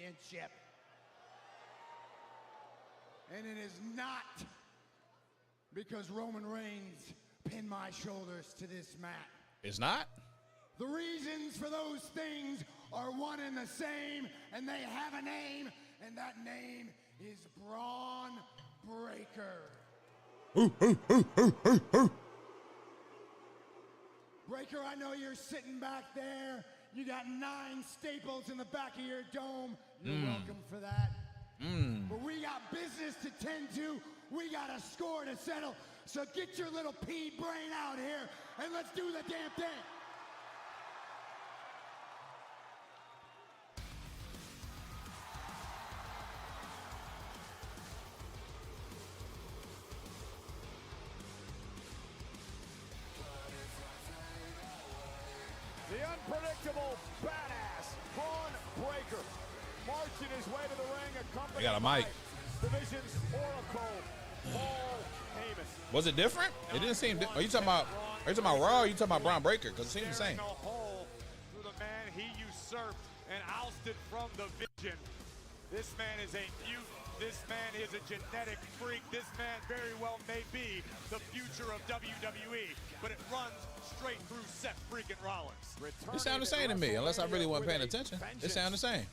Championship. And it is not because Roman Reigns pinned my shoulders to this mat. It's not? The reasons for those things are one and the same, and they have a name, and that name is Braun Breaker. Breaker, I know you're sitting back there. You got 9 staples in the back of your dome. You're welcome for that. But we got business to tend to. We got a score to settle. So get your little pea brain out here and let's do the damn thing. The unpredictable badass Braun Breaker marching his way to the ring, accompanied I got a mic. by Division's Oracle, Paul Heyman. Was it different? It didn't seem. Are you talking about Raw? Or are you talking about Braun Breaker? Because it seemed the same. A hole through the man he usurped and ousted from the Vision. This man is a mutant. This man is a genetic freak. This man very well may be the future of WWE, but it runs straight through Seth freaking Rollins. It sounded the same to me, unless I really wasn't paying attention. It sounded the same.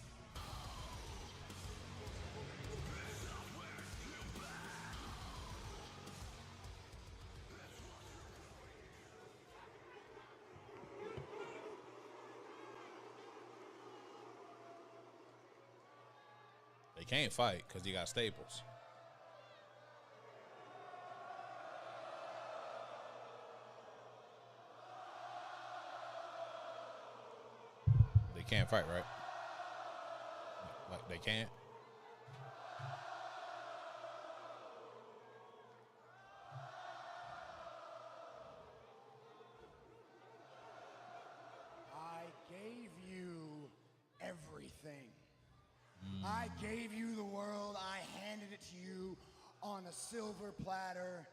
They can't fight because you got staples. They can't fight, right? Like they can't? I gave you everything. I gave you the world. I handed it to you on a silver platter.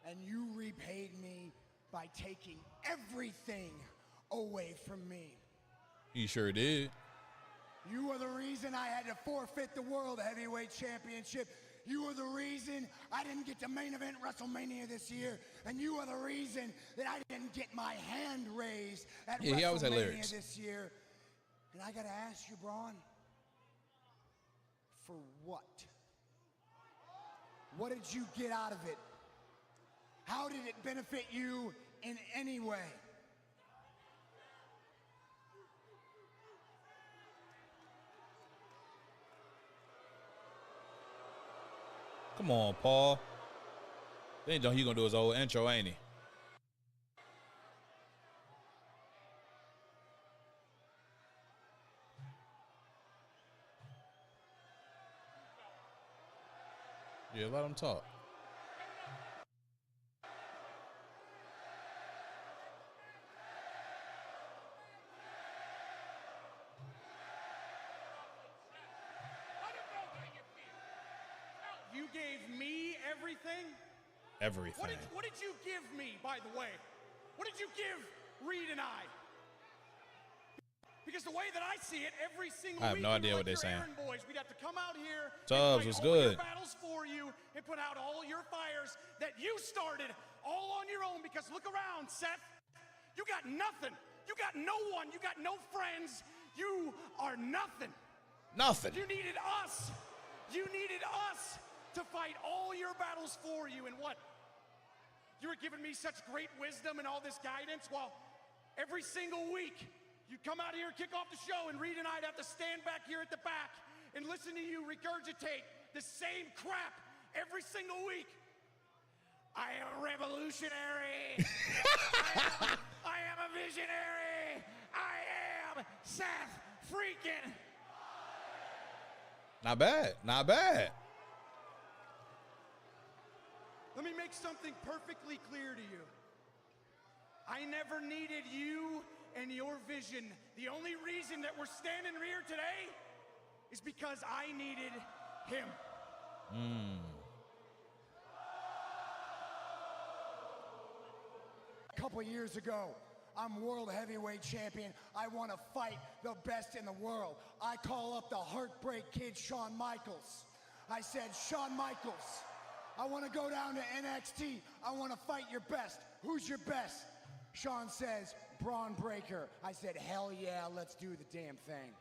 And you repaid me by taking everything away from me. You sure did. You are the reason I had to forfeit the World Heavyweight Championship. You are the reason I didn't get to main event WrestleMania this year. And you are the reason that I didn't get my hand raised at he always had WrestleMania lyrics. this year. And I got to ask you, Braun, for what? What did you get out of it? How did it benefit you in any way? Come on, Paul. Then he gonna do his old intro, ain't he? Yeah, let him talk. You gave me everything? Everything. What did you give me, by the way? What did you give Reed and I? Because the way that I see it, every single I have week, no idea what they're your saying. errand boys, we'd have to come out here Tubbs and was fight all good. your battles for you and put out all your fires that you started all on your own. Because look around, Seth. You got nothing. You got no one. You got no friends. You are nothing. Nothing. You needed us. You needed us to fight all your battles for you. And what? You were giving me such great wisdom and all this guidance while every single week you'd come out here and kick off the show, and Reed and I'd have to stand back here at the back and listen to you regurgitate the same crap every single week. I am a revolutionary. I am a visionary. I am Seth freaking. Not bad. Not bad. Let me make something perfectly clear to you. I never needed you and your vision. The only reason that we're standing here today is because I needed him. A couple years ago, I'm world heavyweight champion. I want to fight the best in the world. I call up the Heartbreak Kid, Shawn Michaels. I said, Shawn Michaels, I want to go down to NXT. I want to fight your best. Who's your best? Shawn says, Braun Breaker. I said, hell yeah, let's do the damn thing.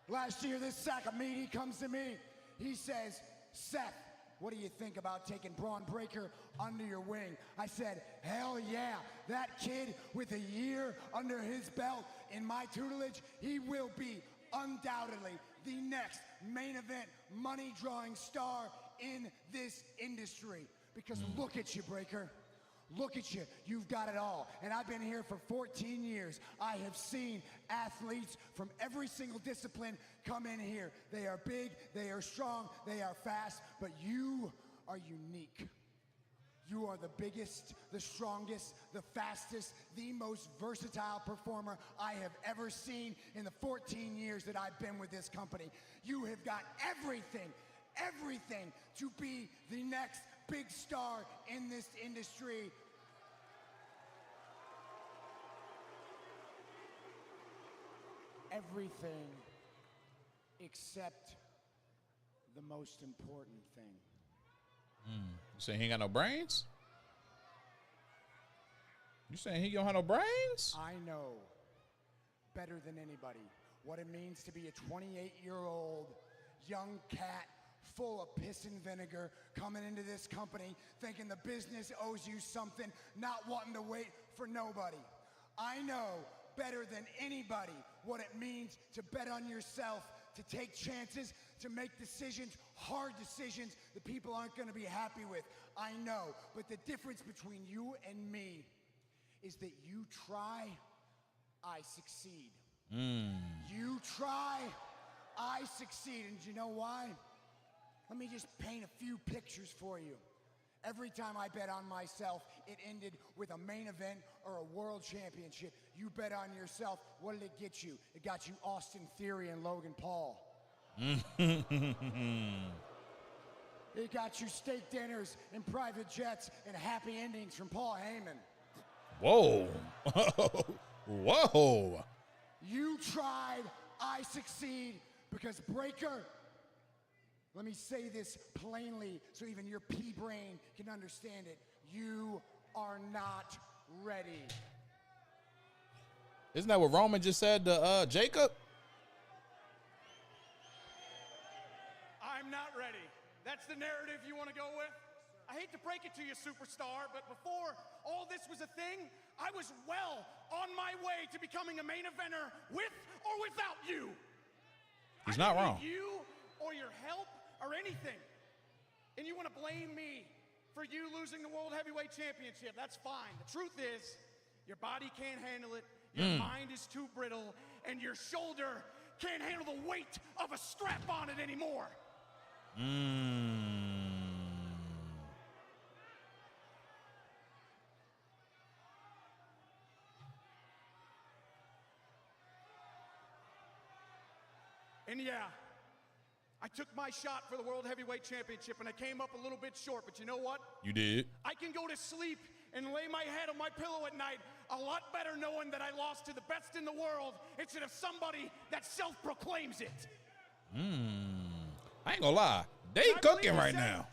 Last year, this sack of meat, he comes to me. He says, Seth, what do you think about taking Braun Breaker under your wing? I said, hell yeah. That kid with a year under his belt in my tutelage, he will be undoubtedly the next main event money-drawing star in this industry. Because look at you, Breaker. Look at you, you've got it all. And I've been here for 14 years. I have seen athletes from every single discipline come in here. They are big, they are strong, they are fast, but you are unique. You are the biggest, the strongest, the fastest, the most versatile performer I have ever seen in the 14 years that I've been with this company. You have got everything to be the next big star in this industry. Everything except the most important thing. You saying he ain't got no brains? You saying he don't have no brains? I know better than anybody what it means to be a 28-year-old young cat full of piss and vinegar coming into this company thinking the business owes you something, not wanting to wait for nobody. I know better than anybody what it means to bet on yourself, to take chances, to make decisions, hard decisions that people aren't going to be happy with. I know, but the difference between you and me is that you try, I succeed. You try, I succeed. And you know why? Let me just paint a few pictures for you. Every time I bet on myself, it ended with a main event or a world championship. You bet on yourself, what did it get you? It got you Austin Theory and Logan Paul. It got you steak dinners and private jets and happy endings from Paul Heyman. Whoa. Whoa. You tried, I succeed, because Breaker, let me say this plainly so even your pea brain can understand it. You are not ready. Isn't that what Roman just said to Jacob? I'm not ready. That's the narrative you want to go with? I hate to break it to you, superstar, but before all this was a thing, I was well on my way to becoming a main eventer with or without you. He's not wrong. You or your help or anything. And you want to blame me for you losing the World Heavyweight Championship. That's fine. The truth is, your body can't handle it, your mind is too brittle, and your shoulder can't handle the weight of a strap on it anymore. And yeah, I took my shot for the World Heavyweight Championship and I came up a little bit short, but you know what? You did. I can go to sleep and lay my head on my pillow at night a lot better knowing that I lost to the best in the world instead of somebody that self-proclaims it. I ain't gonna lie. They cooking right now.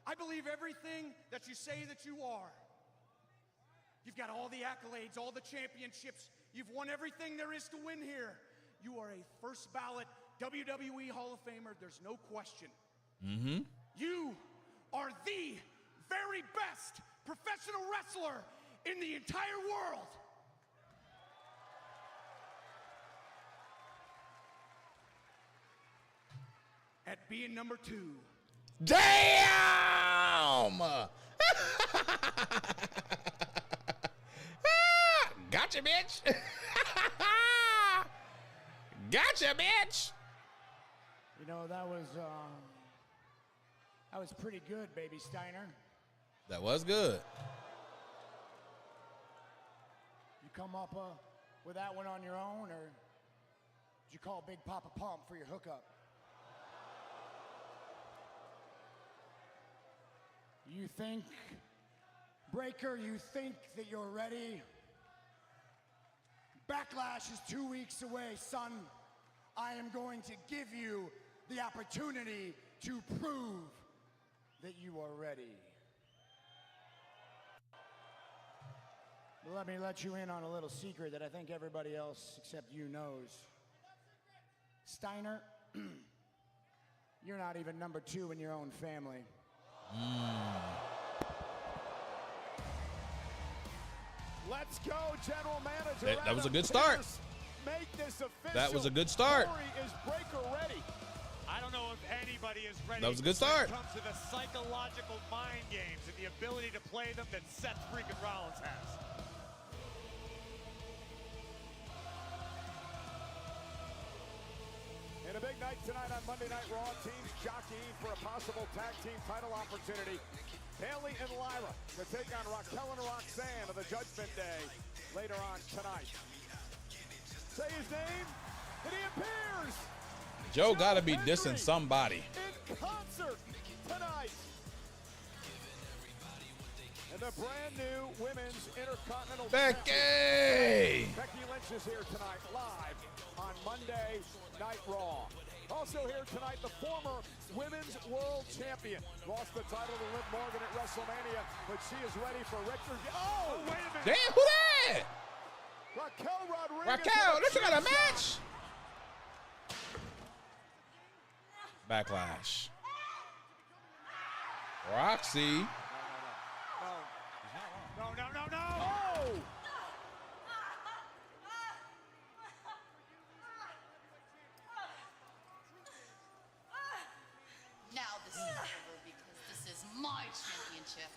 I believe everything that you say that you are. You've got all the accolades, all the championships. You've won everything there is to win here. You are a first ballot WWE Hall of Famer. There's no question. You are the very best professional wrestler in the entire world. At being number 2. Damn! Gotcha, bitch. Gotcha, bitch. You know, that was pretty good, baby Steiner. That was good. You come up with that one on your own, or did you call Big Papa Pump for your hookup? You think, Breaker, you think that you're ready Backlash is 2 weeks away, son. I am going to give you the opportunity to prove that you are ready. Let me let you in on a little secret that I think everybody else except you knows. Steiner, you're not even number 2 in your own family. Let's go, General Manager. That was a good start. Make this official. That was a good start. Corey is breaker ready. I don't know if anybody is ready. That was a good start. When it comes to the psychological mind games and the ability to play them that Seth freaking Rollins has. In a big night tonight on Monday Night Raw, teams jockeying for a possible tag team title opportunity. Bayley and Lyra to take on Raquel and Roxanne of the Judgment Day later on tonight. Say his name, and he appears. Joe got to be dissing somebody. In concert tonight. And the brand new Women's Intercontinental Becky! Becky Lynch is here tonight, live on Monday Night Raw. Also here tonight, the former Women's World Champion. Lost the title to Liv Morgan at WrestleMania, but she is ready for Richard. Oh, wait a minute. Damn, who that? Raquel Rodriguez. Raquel, this got a match. Backlash. Roxy. No. Oh! Now this is over because this is my championship.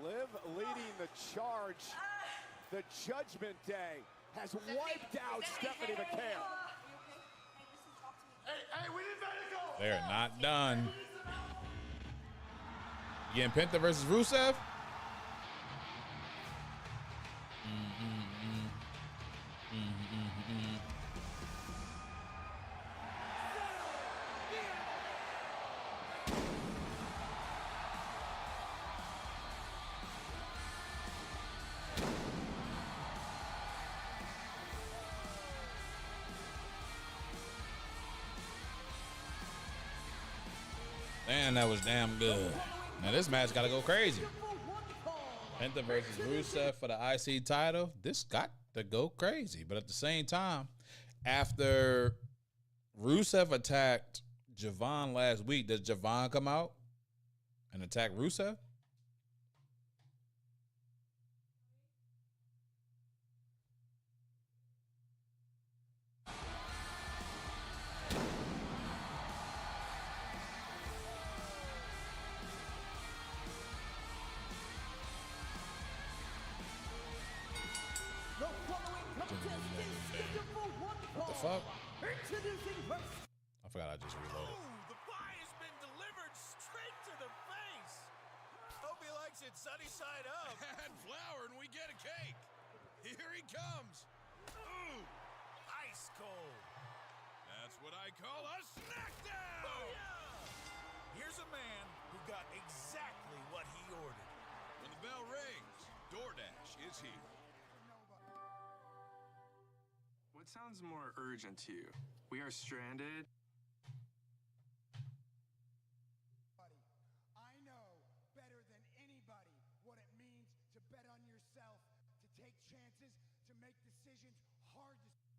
Liv leading the charge. The Judgment Day has wiped out Stephanie McMahon. Hey, we need medical! They're not done. You getting Penta versus Rusev? Man, that was damn good. Now this match got to go crazy. Penta versus Rusev for the IC title. This got to go crazy. But at the same time, after Rusev attacked Javon last week, does Javon come out and attack Rusev? What the fuck? I forgot I just reloaded. The pie has been delivered straight to the face. Hope he likes it sunny side up. Add flour and we get a cake. Here he comes. Ooh, ice cold. That's what I call a smackdown. Booyah! Here's a man who got exactly what he ordered. When the bell rings, DoorDash is here. What sounds more urgent to you? We are stranded. I know better than anybody what it means to bet on yourself, to take chances, to make decisions, hard decisions.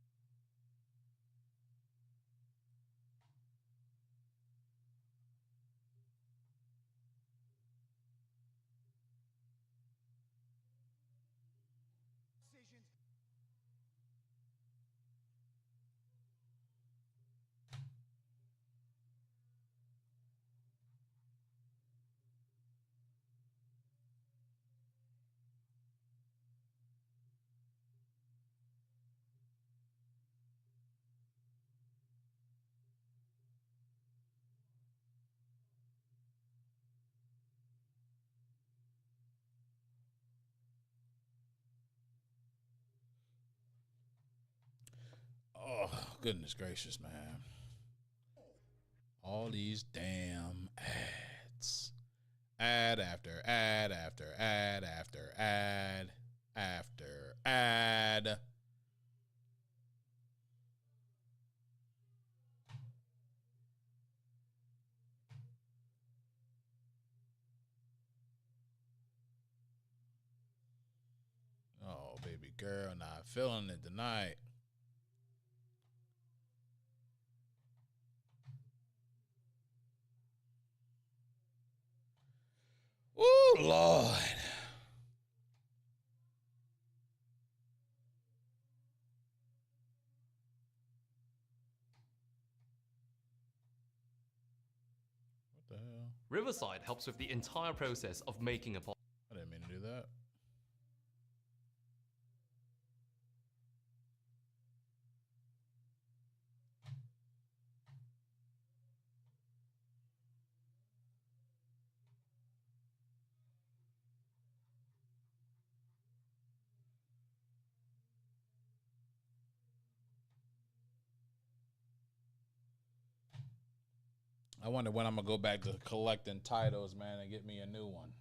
Oh, goodness gracious, man. All these damn ads. Ad after ad after ad after ad after ad. Oh, baby girl, not feeling it tonight. Ooh, Lord. What the hell? Riverside helps with the entire process of making a podcast. I didn't mean to do that. I wonder when I'm gonna go back to collecting titles, man, and get me a new one.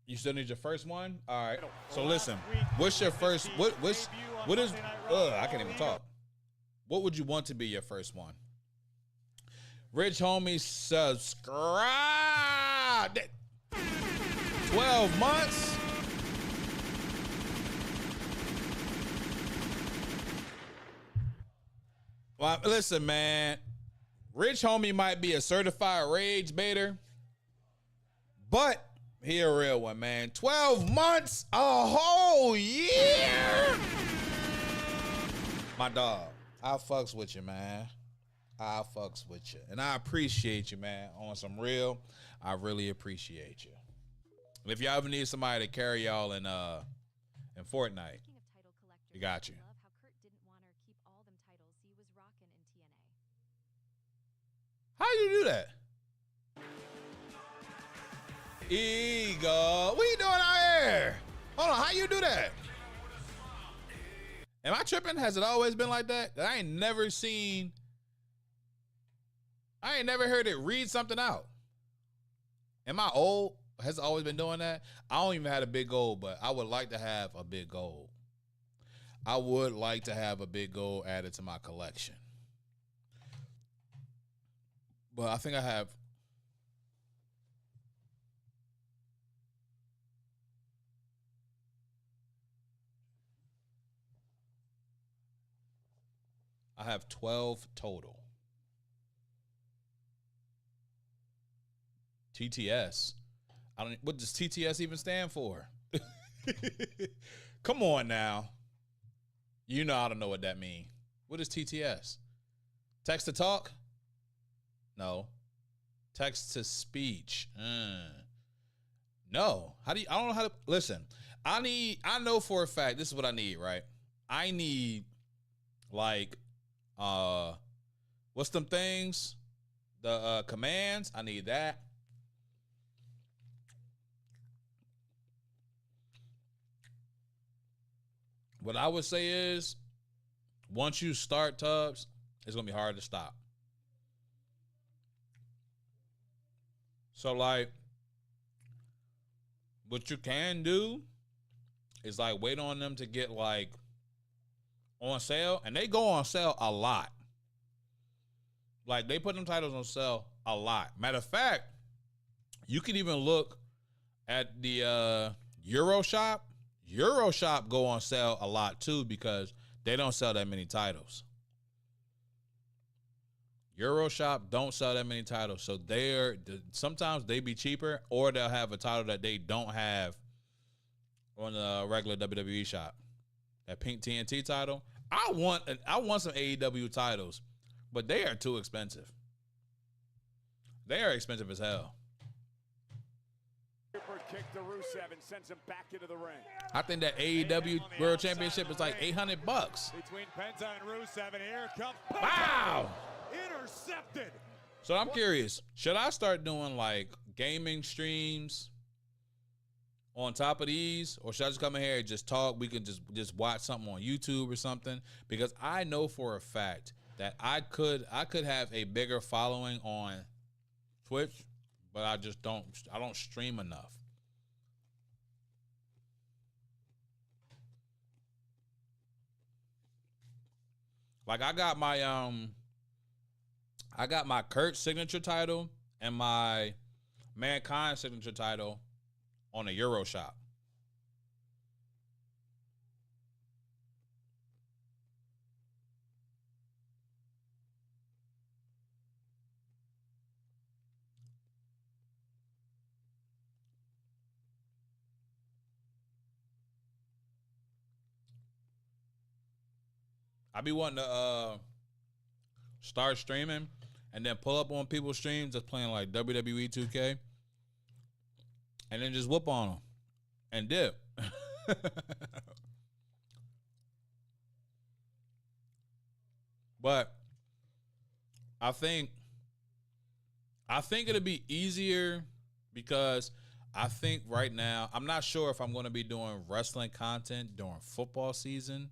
You still need your first one? All right. So listen, what's your first? What is? I can't even talk. What would you want to be your first one? Rich homie, subscribe. 12 months. Well, listen, man. Rich homie might be a certified rage baiter, but he a real one, man. 12 months, a whole year. My dog, I fucks with you, man. I fucks with you. And I appreciate you, man. On some real, I really appreciate you. And if y'all ever need somebody to carry y'all in Fortnite, we got you. How you do that? Eagle, what you doing out here? Hold on, how you do that? Am I tripping? Has it always been like that? I ain't never heard it read something out. Am I old? Has it always been doing that? I don't even have a big goal, but I would like to have a big goal. I would like to have a big goal added to my collection. But I think I have. I have 12 total. TTS. What does TTS even stand for? Come on now. You know I don't know what that means. What is TTS? Text to talk? No. Text to speech. No. I don't know how to listen. I know for a fact, this is what I need, right? I need like what's them things? The commands. I need that. What I would say is, once you start Tubbs, it's gonna be hard to stop. So like, what you can do is like wait on them to get like on sale, and they go on sale a lot. Like they put them titles on sale a lot. Matter of fact, you can even look at the Euro Shop go on sale a lot too because they don't sell that many titles. Euro Shop don't sell that many titles, so sometimes they be cheaper, or they'll have a title that they don't have on the regular WWE shop. That pink TNT title, I want some AEW titles, but they are too expensive. They are expensive as hell. Kick to Rusev and sends him back into the ring. I think that AEW World Championship is like $800. Between Penta and Rusev, and here comes Penta. Wow. Intercepted. So I'm curious, should I start doing like gaming streams on top of these, or should I just come in here and just talk? We can just watch something on YouTube or something, because I know for a fact that I could have a bigger following on Twitch, but I don't stream enough. Like I got my Kurt signature title and my Mankind signature title on a Euro Shop. I be wanting to start streaming and then pull up on people's streams that's playing like WWE 2K and then just whoop on them and dip. But I think it'll be easier because I think right now, I'm not sure if I'm going to be doing wrestling content during football season.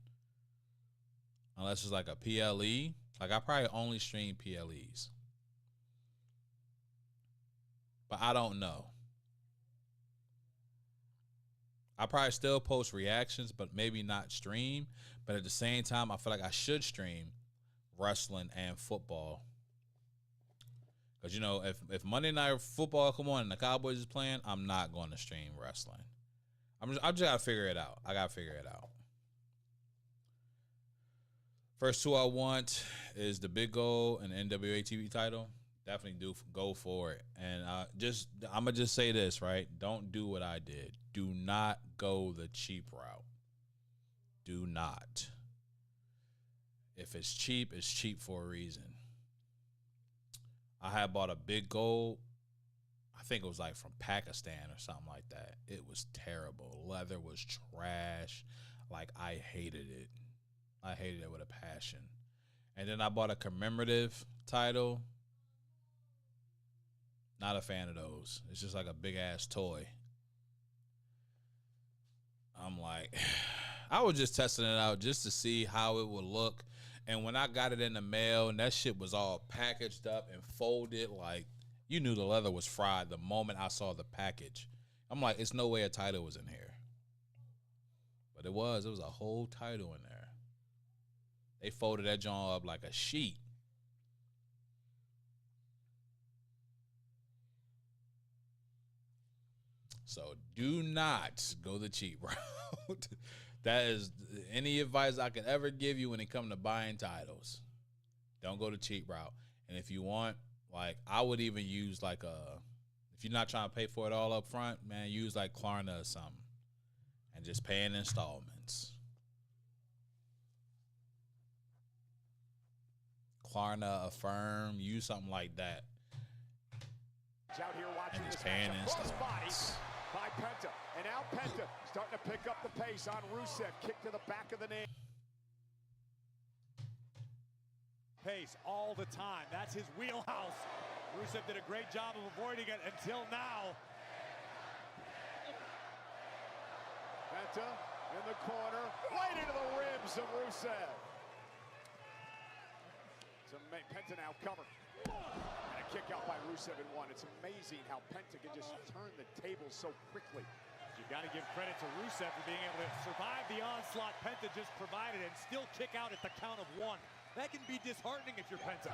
Unless it's like a PLE. Like, I probably only stream PLEs. But I don't know. I probably still post reactions, but maybe not stream. But at the same time, I feel like I should stream wrestling and football. Because, you know, if Monday Night Football come on and the Cowboys is playing, I'm not going to stream wrestling. I just got to figure it out. I got to figure it out. First two I want is the big goal and the NWA TV title. Definitely do go for it. And I'm going to just say this, right? Don't do what I did. Do not go the cheap route. Do not. If it's cheap for a reason. I had bought a big gold. I think it was like from Pakistan or something like that. It was terrible. Leather was trash. Like, I hated it. I hated it with a passion. And then I bought a commemorative title. Not a fan of those. It's just like a big-ass toy. I'm like, I was just testing it out just to see how it would look. And when I got it in the mail and that shit was all packaged up and folded, like, you knew the leather was fried the moment I saw the package. I'm like, it's no way a title was in here. But it was. It was a whole title in there. They folded that joint up like a sheet. So do not go the cheap route. That is any advice I could ever give you when it comes to buying titles. Don't go the cheap route. And if you want, like, I would even use like if you're not trying to pay for it all up front, man, use like Klarna or something. And just pay in installments. Klarna, Affirm, use something like that. Out here watching and this paying in body installments. by Penta. And now Penta starting to pick up the pace on Rusev. Kick to the back of the knee. Pace all the time. That's his wheelhouse. Rusev did a great job of avoiding it until now. Penta in the corner, right into the ribs of Rusev. Penta now covered. And a kick out by Rusev in one. It's amazing how Penta can just turn the table so quickly. You got to give credit to Rusev for being able to survive the onslaught Penta just provided and still kick out at the count of one. That can be disheartening if you're Penta.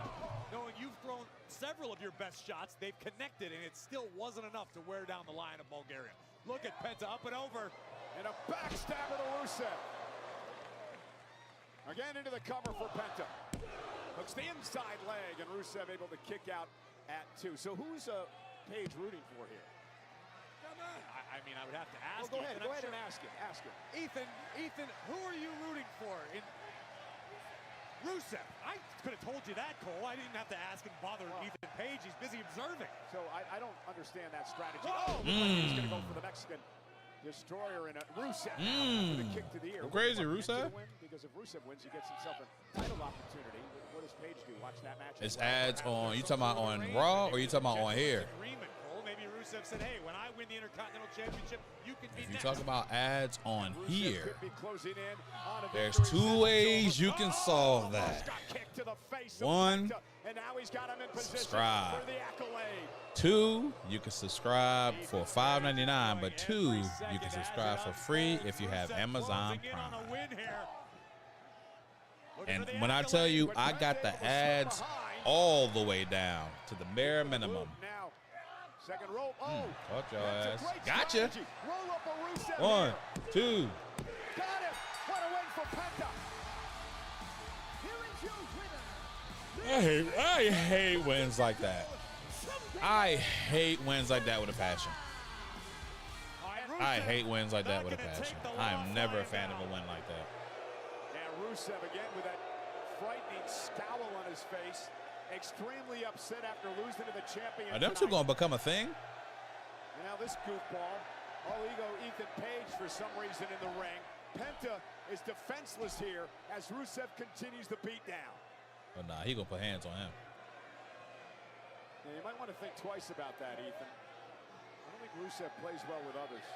Knowing you've thrown several of your best shots, they've connected, and it still wasn't enough to wear down the line of Bulgaria. Look at Penta up and over. And a backstabber to Rusev. Again into the cover for Penta. Hooks the inside leg, and Rusev able to kick out at 2. So who's Paige rooting for here? I mean, I would have to ask. Well, go ahead and ask him. Ask him. Ethan, who are you rooting for? Rusev. I could have told you that, Cole. I didn't have to ask and bother Ethan Page. He's busy observing. So I don't understand that strategy. Oh, looks like he's going to go for the Mexican Destroyer, and Rusev with a kick to the ear. Go crazy, Rusev. Because if Rusev wins, he gets himself a title opportunity. What does Page do? Watch that match. It's ads on. You talking about on Raw or you talking about on here? Agreement, Cole. Maybe Rusev said, "Hey, when I win the Intercontinental Championship, you can be If you next." talking about ads on here, Could be closing in on a there's victory. 2 ways you can solve that. Got kicked to the face of One, Penta, and now he's got him in position subscribe. for the accolade. 2, you can subscribe for $5.99, but 2, you can subscribe for free if you have Amazon Prime. And when I tell you, I got the ads all the way down to the bare minimum. Now, second rope. Oh, Caught your that's a ass. great Gotcha. strategy. Roll up a Rusev 1, here. 2. Got him. What a win for Penta. I hate wins like that. I hate wins like that with a passion. I hate wins like that with a passion. I am never a fan of a win like that. And Rusev again with that frightening scowl on his face. Extremely upset after losing to the champion. Are them two going to become a thing? And now this goofball, all ego Ethan Page for some reason in the ring. Penta is defenseless here as Rusev continues the beatdown. But nah, he going to put hands on him. Yeah, you might want to think twice about that, Ethan. I don't think Rusev plays well with others.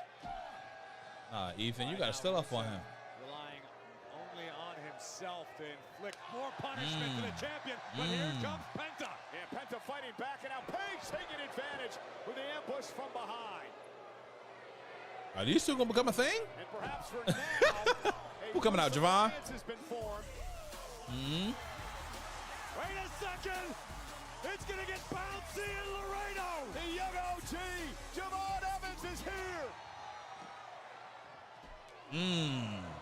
Ethan, you got to still off on him. Relying only on himself to inflict more punishment to the champion. But here comes Penta. And Penta fighting back, and now Page taking advantage with the ambush from behind. Are these two going to become a thing? And perhaps for now, Who coming out, Javon? has been formed. Wait a second. It's going to get bouncy in Laredo. The young OG, Javon Evans, is here.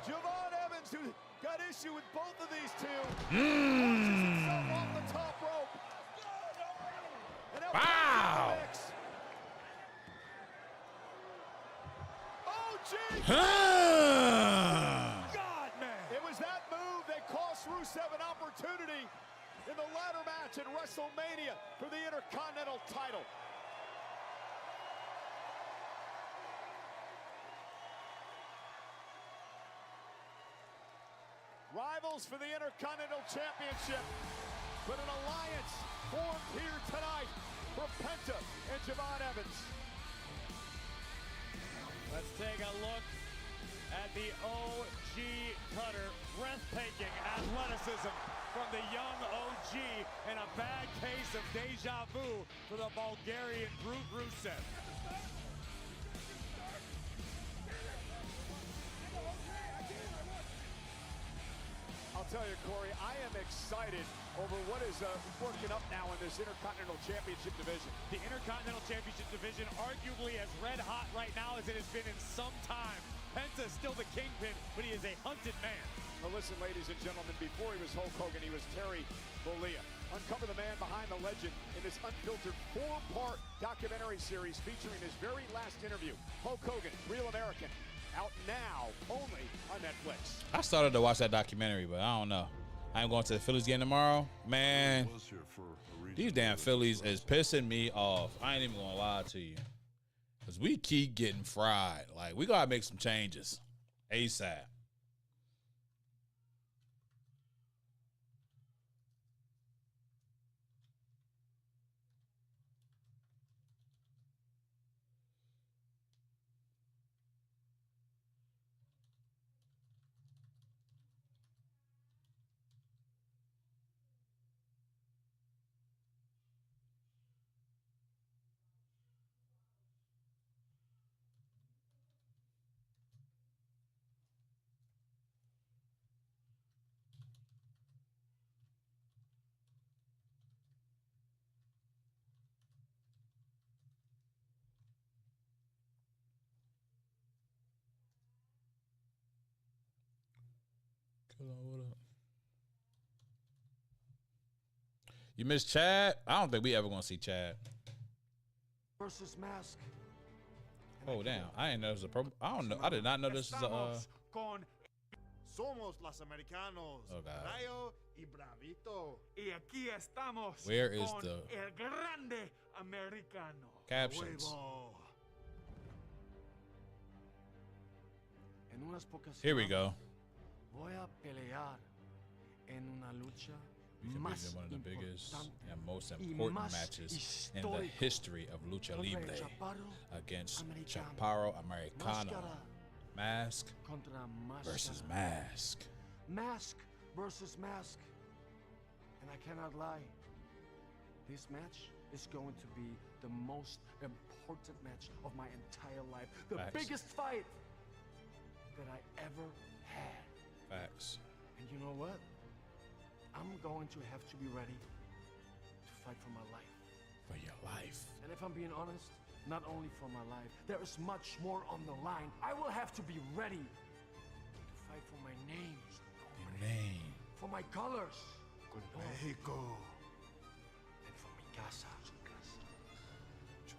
Javon Evans, who got issue with both of these two, launches himself off the top rope. And now Wow. OG. God, man. It was that move that cost Rusev an opportunity in the ladder match at WrestleMania for the Intercontinental title. Rivals for the Intercontinental Championship, but an alliance formed here tonight for Penta and Javon Evans. Let's take a look at the OG Cutter. Breathtaking athleticism from the young OG and a bad case of deja vu for the Bulgarian Brute Rusev. I'll tell you, Corey, I am excited over what is working up now in this Intercontinental Championship division. The Intercontinental Championship division arguably as red hot right now as it has been in some time. Penta is still the kingpin, but he is a hunted man. Well, listen, ladies and gentlemen, before he was Hulk Hogan, he was Terry Bollea. Uncover the man behind the legend in this unfiltered 4-part documentary series featuring his very last interview. Hulk Hogan, Real American, out now only on Netflix. I started to watch that documentary, but I don't know. I am going to the Phillies game tomorrow. Man, these damn Phillies is pissing me off. I ain't even going to lie to you. Because we keep getting fried. Like, we got to make some changes ASAP. Hold on, what up? You miss Chad? I don't think we ever gonna see Chad. Versus Mask. Oh damn! I didn't know it was a pro. I don't know. I did not know this is a. Somos los americanos. Oh God. Rayo y Bravito. Y aquí estamos Where is con the el grande americano. captions? Huevo. En unas pocas Here we go. Voy a pelear en una lucha We can más be one of the biggest importante and most y important más matches in the histórico history of Lucha contra el Libre Chaparro against Americano. Chaparro Americano. Máscara Mask contra versus máscara. Mask. Mask versus Mask. And I cannot lie. This match is going to be the most important match of my entire life. The Facts. biggest fight that I ever had. Facts. And you know what? I'm going to have to be ready to fight for my life. For your life. And if I'm being honest, not only for my life, there is much more on the line. I will have to be ready to fight for my name. Your name. For my colors. Mexico. And for mi casa.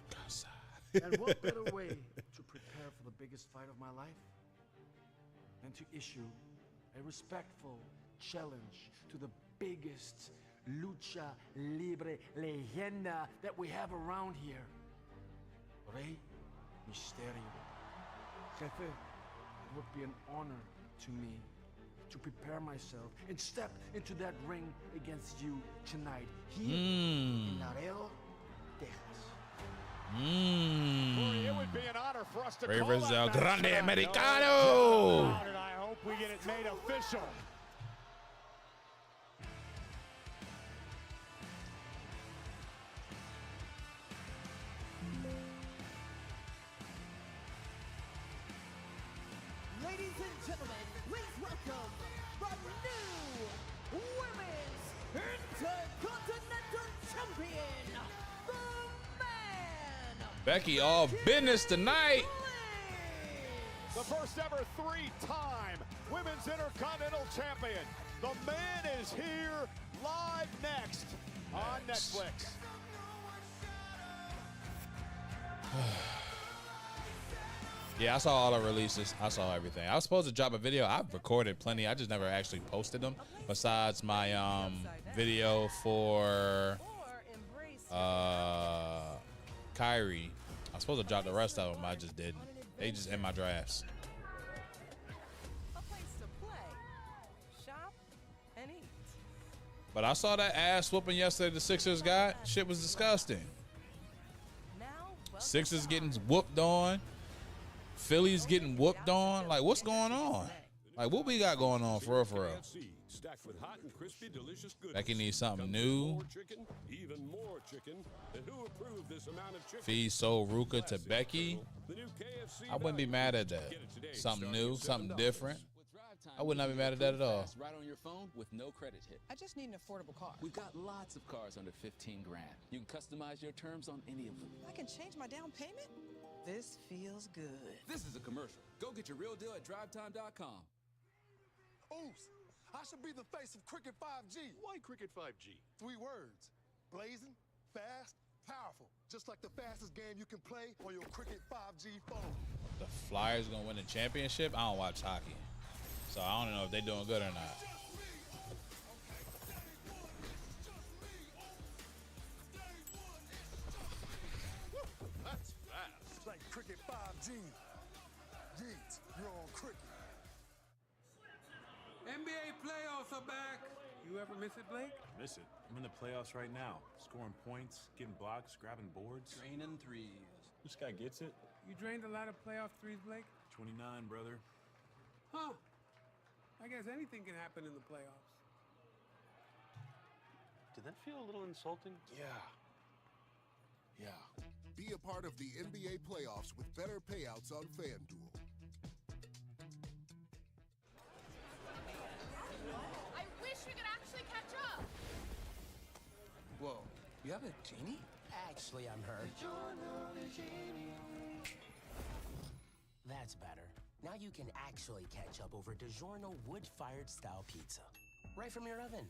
Casa. And what better way to prepare for the biggest fight of my life than to issue a respectful challenge to the biggest lucha libre leyenda that we have around here. Rey Mysterio. Jefe, it would be an honor to me to prepare myself and step into that ring against you tonight here in Laredo, Texas. Corey, it would be an honor for us to Rey call versus that El match Grande tonight. Americano. And I hope we get it made official. Ladies and gentlemen, please welcome the new Women's Intercontinental Champion, the man, Becky all business tonight. The first ever three-time Women's Intercontinental Champion. The man is here live next on Netflix. Yeah, I saw all the releases. I saw everything. I was supposed to drop a video. I've recorded plenty. I just never actually posted them. Besides my video for Kyrie. I was supposed to drop the rest of them. I just didn't. They just in my drafts. a place to play, shop, and eat. But I saw that ass whooping yesterday the Sixers got. Shit was disgusting. Now, welcome Sixers to getting Hard. whooped on. Philly's getting whooped on. Like, what's going on? Like, what we got going on for real, for real? Stacked with hot and crispy, delicious goodness. Becky needs something Comes with new. More chicken, even more chicken. And who approved this amount of chicken? Feed Soul Ruka to Becky. The new KFC I wouldn't be mad at that. Get it today, Something starting new, at something $7. different. I would not be mad at that at all. Right on your phone with no credit hit. I just need an affordable car. We've got lots of cars under 15 grand. You can customize your terms on any of them. I can change my down payment? This feels good. This is a commercial. Go get your real deal at drivetime.com. Oops, I should be the face of Cricket 5G. Why Cricket 5G? 3 words. Blazing, fast, powerful. Just like the fastest game you can play on your Cricket 5G phone. The Flyers gonna win the championship? I don't watch hockey, so I don't know if they're doing good or not. That's fast. It's like Cricket 5G. Yeet, you're on Cricket. NBA playoffs are back. You ever miss it, Blake? Miss it. I'm in the playoffs right now. Scoring points, getting blocks, grabbing boards. Draining threes. This guy gets it. You drained a lot of playoff threes, Blake? 29, brother. Huh. I guess anything can happen in the playoffs. Did that feel a little insulting? Yeah. Be a part of the NBA playoffs with better payouts on FanDuel. I wish we could actually catch up. Whoa, you have a genie? Actually, I'm her. That's better. Now you can actually catch up over DiGiorno wood-fired style pizza. Right from your oven.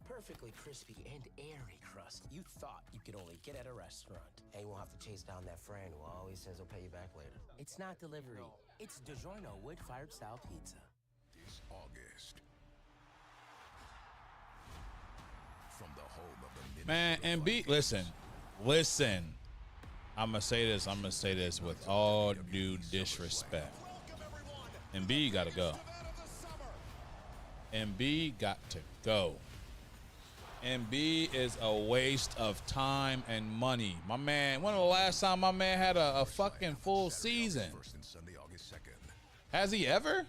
Perfectly crispy and airy crust you thought you could only get at a restaurant. And you won't have to chase down that friend who always says he'll pay you back later. It's not delivery. It's DiGiorno wood-fired style pizza. This August. From the home of the Man, Embiid, listen. I'm gonna say this with all due disrespect. Embiid gotta go. Embiid got to go. Embiid is a waste of time and money. My man, when was the last time my man had a fucking full season? Has he ever?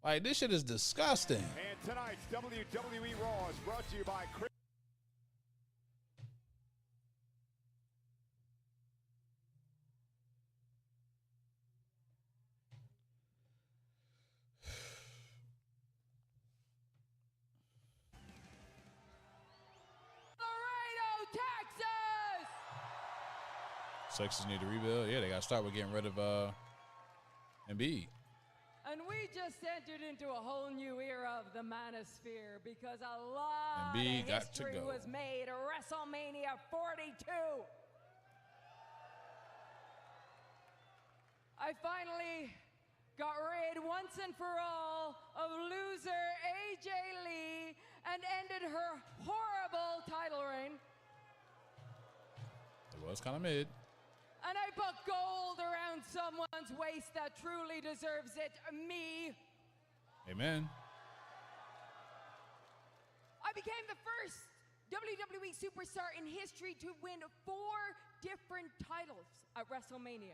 Like, this shit is disgusting. And tonight's WWE Raw is brought to you by Chris. Sixers need to rebuild. Yeah, they got to start with getting rid of Embiid. And we just entered into a whole new era of the manosphere because a lot Embiid of got to history go. was made at WrestleMania 42. I finally got rid once and for all of loser AJ Lee and ended her horrible title reign. It was kind of mid. And I put gold around someone's waist that truly deserves it, me. Amen. I became the first WWE superstar in history to win 4 different titles at WrestleMania.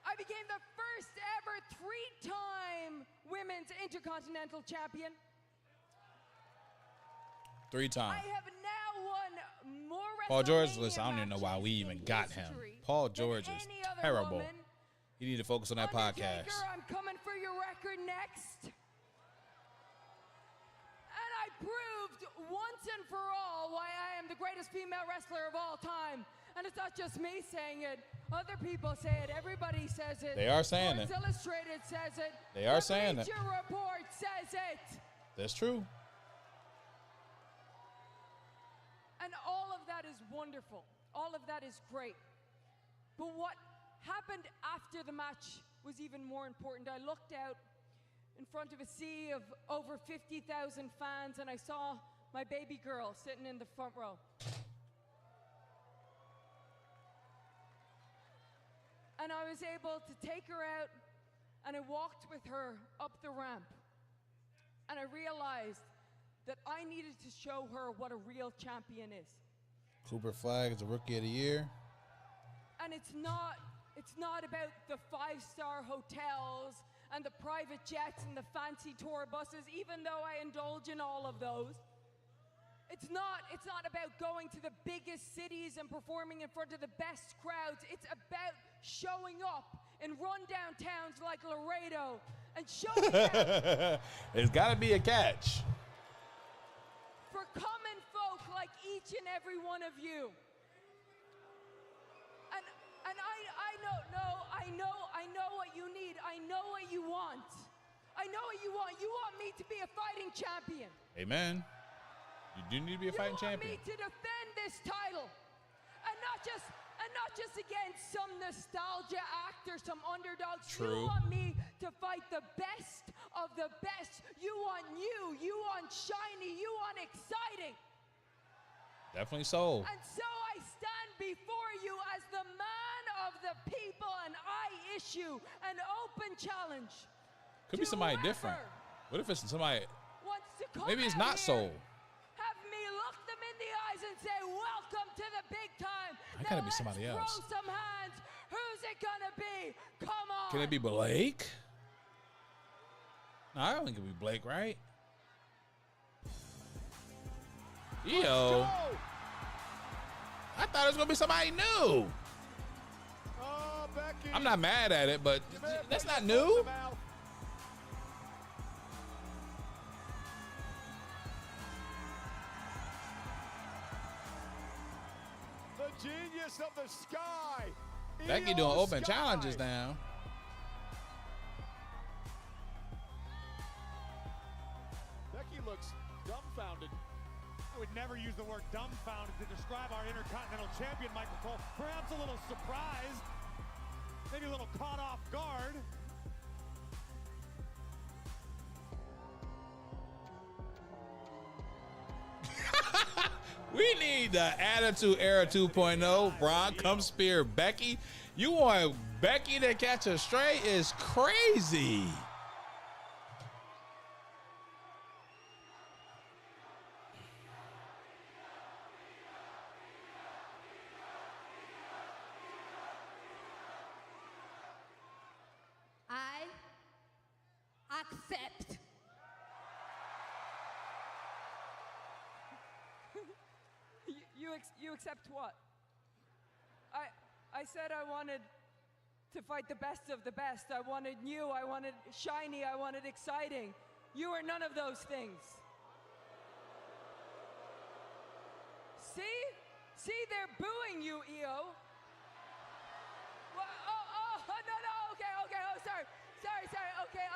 I became the first ever 3-time Women's Intercontinental Champion. 3 times. I have now won more Paul George, WrestleMania listen, I don't even know why we even got him. history Paul George than is any other terrible. woman. You need to focus on that podcast. Undertaker, I'm coming for your record next. And I proved once and for all why I am the greatest female wrestler of all time. And it's not just me saying it. Other people say it. Everybody says it. They are saying it. Sports Illustrated says it. They are saying it. Bleacher Report says it. That's true. And all of that is wonderful. All of that is great. But what happened after the match was even more important. I looked out in front of a sea of over 50,000 fans and I saw my baby girl sitting in the front row. And I was able to take her out and I walked with her up the ramp. And I realized that I needed to show her what a real champion is. Cooper Flag is the Rookie of the Year. And it's not about the 5-star hotels and the private jets and the fancy tour buses, even though I indulge in all of those. It's not about going to the biggest cities and performing in front of the best crowds. It's about showing up in rundown towns like Laredo and showing up It's got to be a catch. for common folk like each and every one of you. And I know what you need. I know what you want. I know what you want. You want me to be a fighting champion. Amen. You do need to be a fighting champion. You want me to defend this title. And not just against some nostalgia act or some underdogs. True. You want me to fight the best of the best. You want new. You want shiny. You want exciting. Definitely so. And so I stand before you as the man of the people and I issue an open challenge. Could be somebody different. What if it's somebody, wants to come maybe it's out not here, Soul. have me look them in the eyes and say, welcome to the big time. I gotta be somebody Let's else. throw some hands. Who's it gonna be? Come on. Can it be Blake? No, I don't think it would be Blake, right? Yo. I thought it was going to be somebody new. Oh, Becky. I'm not mad at it, but that's not new. The genius of the sky Becky doing open challenges now. Becky looks dumbfounded. I would never use the word dumbfounded to describe our Intercontinental Champion, Michael Cole. Perhaps a little surprised, maybe a little caught off guard. We need the Attitude Era 2.0. Braun come spear Becky. You want Becky to catch a stray is crazy. I accept. You accept what? I said I wanted to fight the best of the best. I wanted new, I wanted shiny, I wanted exciting. You are none of those things. See, they're booing you, Io. What? Oh, no, okay, oh, sorry, okay,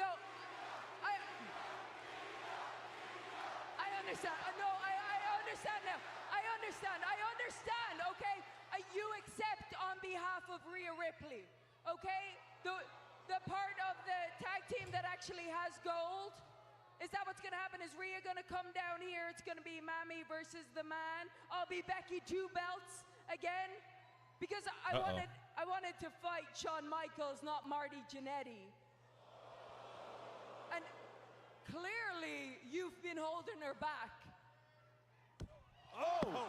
no, I understand, no, I understand now, I understand, okay? You accept on behalf of Rhea Ripley, okay? The part of the tag team that actually has gold. Is that what's gonna happen? Is Rhea gonna come down here? It's gonna be Mammy versus the man. I'll be Becky 2 belts again. Because I wanted to fight Shawn Michaels, not Marty Jannetty. And clearly you've been holding her back. Oh!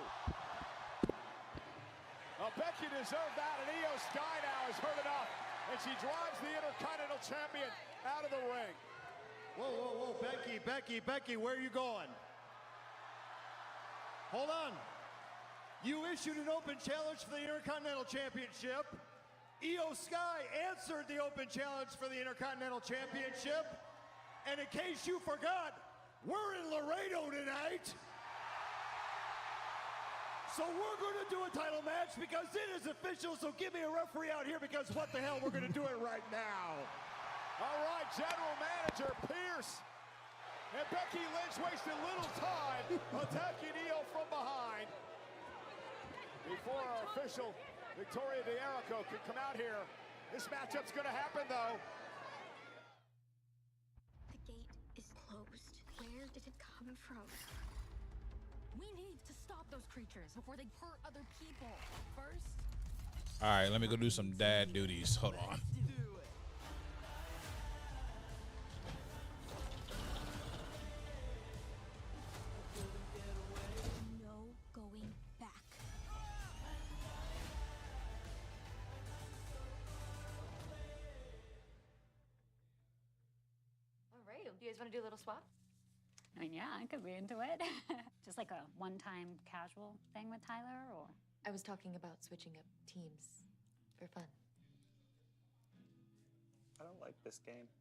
Well, Becky deserved that, and Io Sky now has heard enough, and she drives the Intercontinental Champion out of the ring. Whoa, Becky, where are you going? Hold on. You issued an open challenge for the Intercontinental Championship. Io Sky answered the open challenge for the Intercontinental Championship. And in case you forgot, we're in Laredo tonight. So we're going to do a title match because it is official, so give me a referee out here because what the hell, we're going to do it right now. All right, General Manager Pierce. And Becky Lynch wasted little time attacking Io from behind. Before our official, Victoria D'Erico, can come out here. This matchup's going to happen, though. The gate is closed. Where did it come from? We need to stop those creatures before they hurt other people. First. All right, let me go do some dad duties. Hold on. No going back. All right, do you guys want to do a little swap? I mean, yeah, I could be into it. Just like a one-time casual thing with Tyler, or? I was talking about switching up teams for fun. I don't like this game.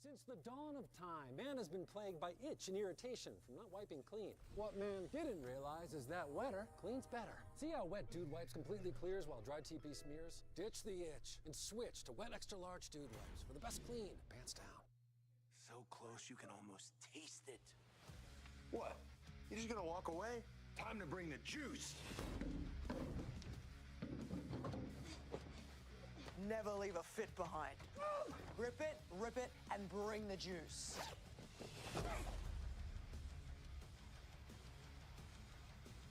Since the dawn of time, man has been plagued by itch and irritation from not wiping clean. What man didn't realize is that wetter cleans better. See how Wet Dude Wipes completely clears while Dry TP smears? Ditch the itch and switch to Wet Extra Large Dude Wipes for the best clean, pants down. So close you can almost taste it. What? You just gonna walk away? Time to bring the juice. Never leave a fit behind. Rip it, and bring the juice.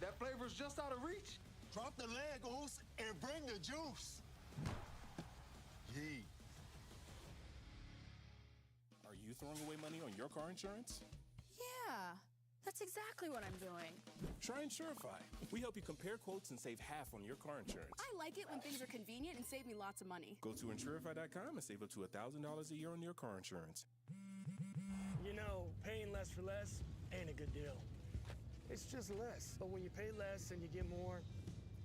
That flavor's just out of reach. Drop the Legos and bring the juice. Yee. Are you throwing away money on your car insurance? Yeah, that's exactly what I'm doing. Try Insurify. We help you compare quotes and save half on your car insurance. I like it when things are convenient and save me lots of money. Go to Insurify.com and save up to $1,000 a year on your car insurance. You know, paying less for less ain't a good deal. It's just less. But when you pay less and you get more,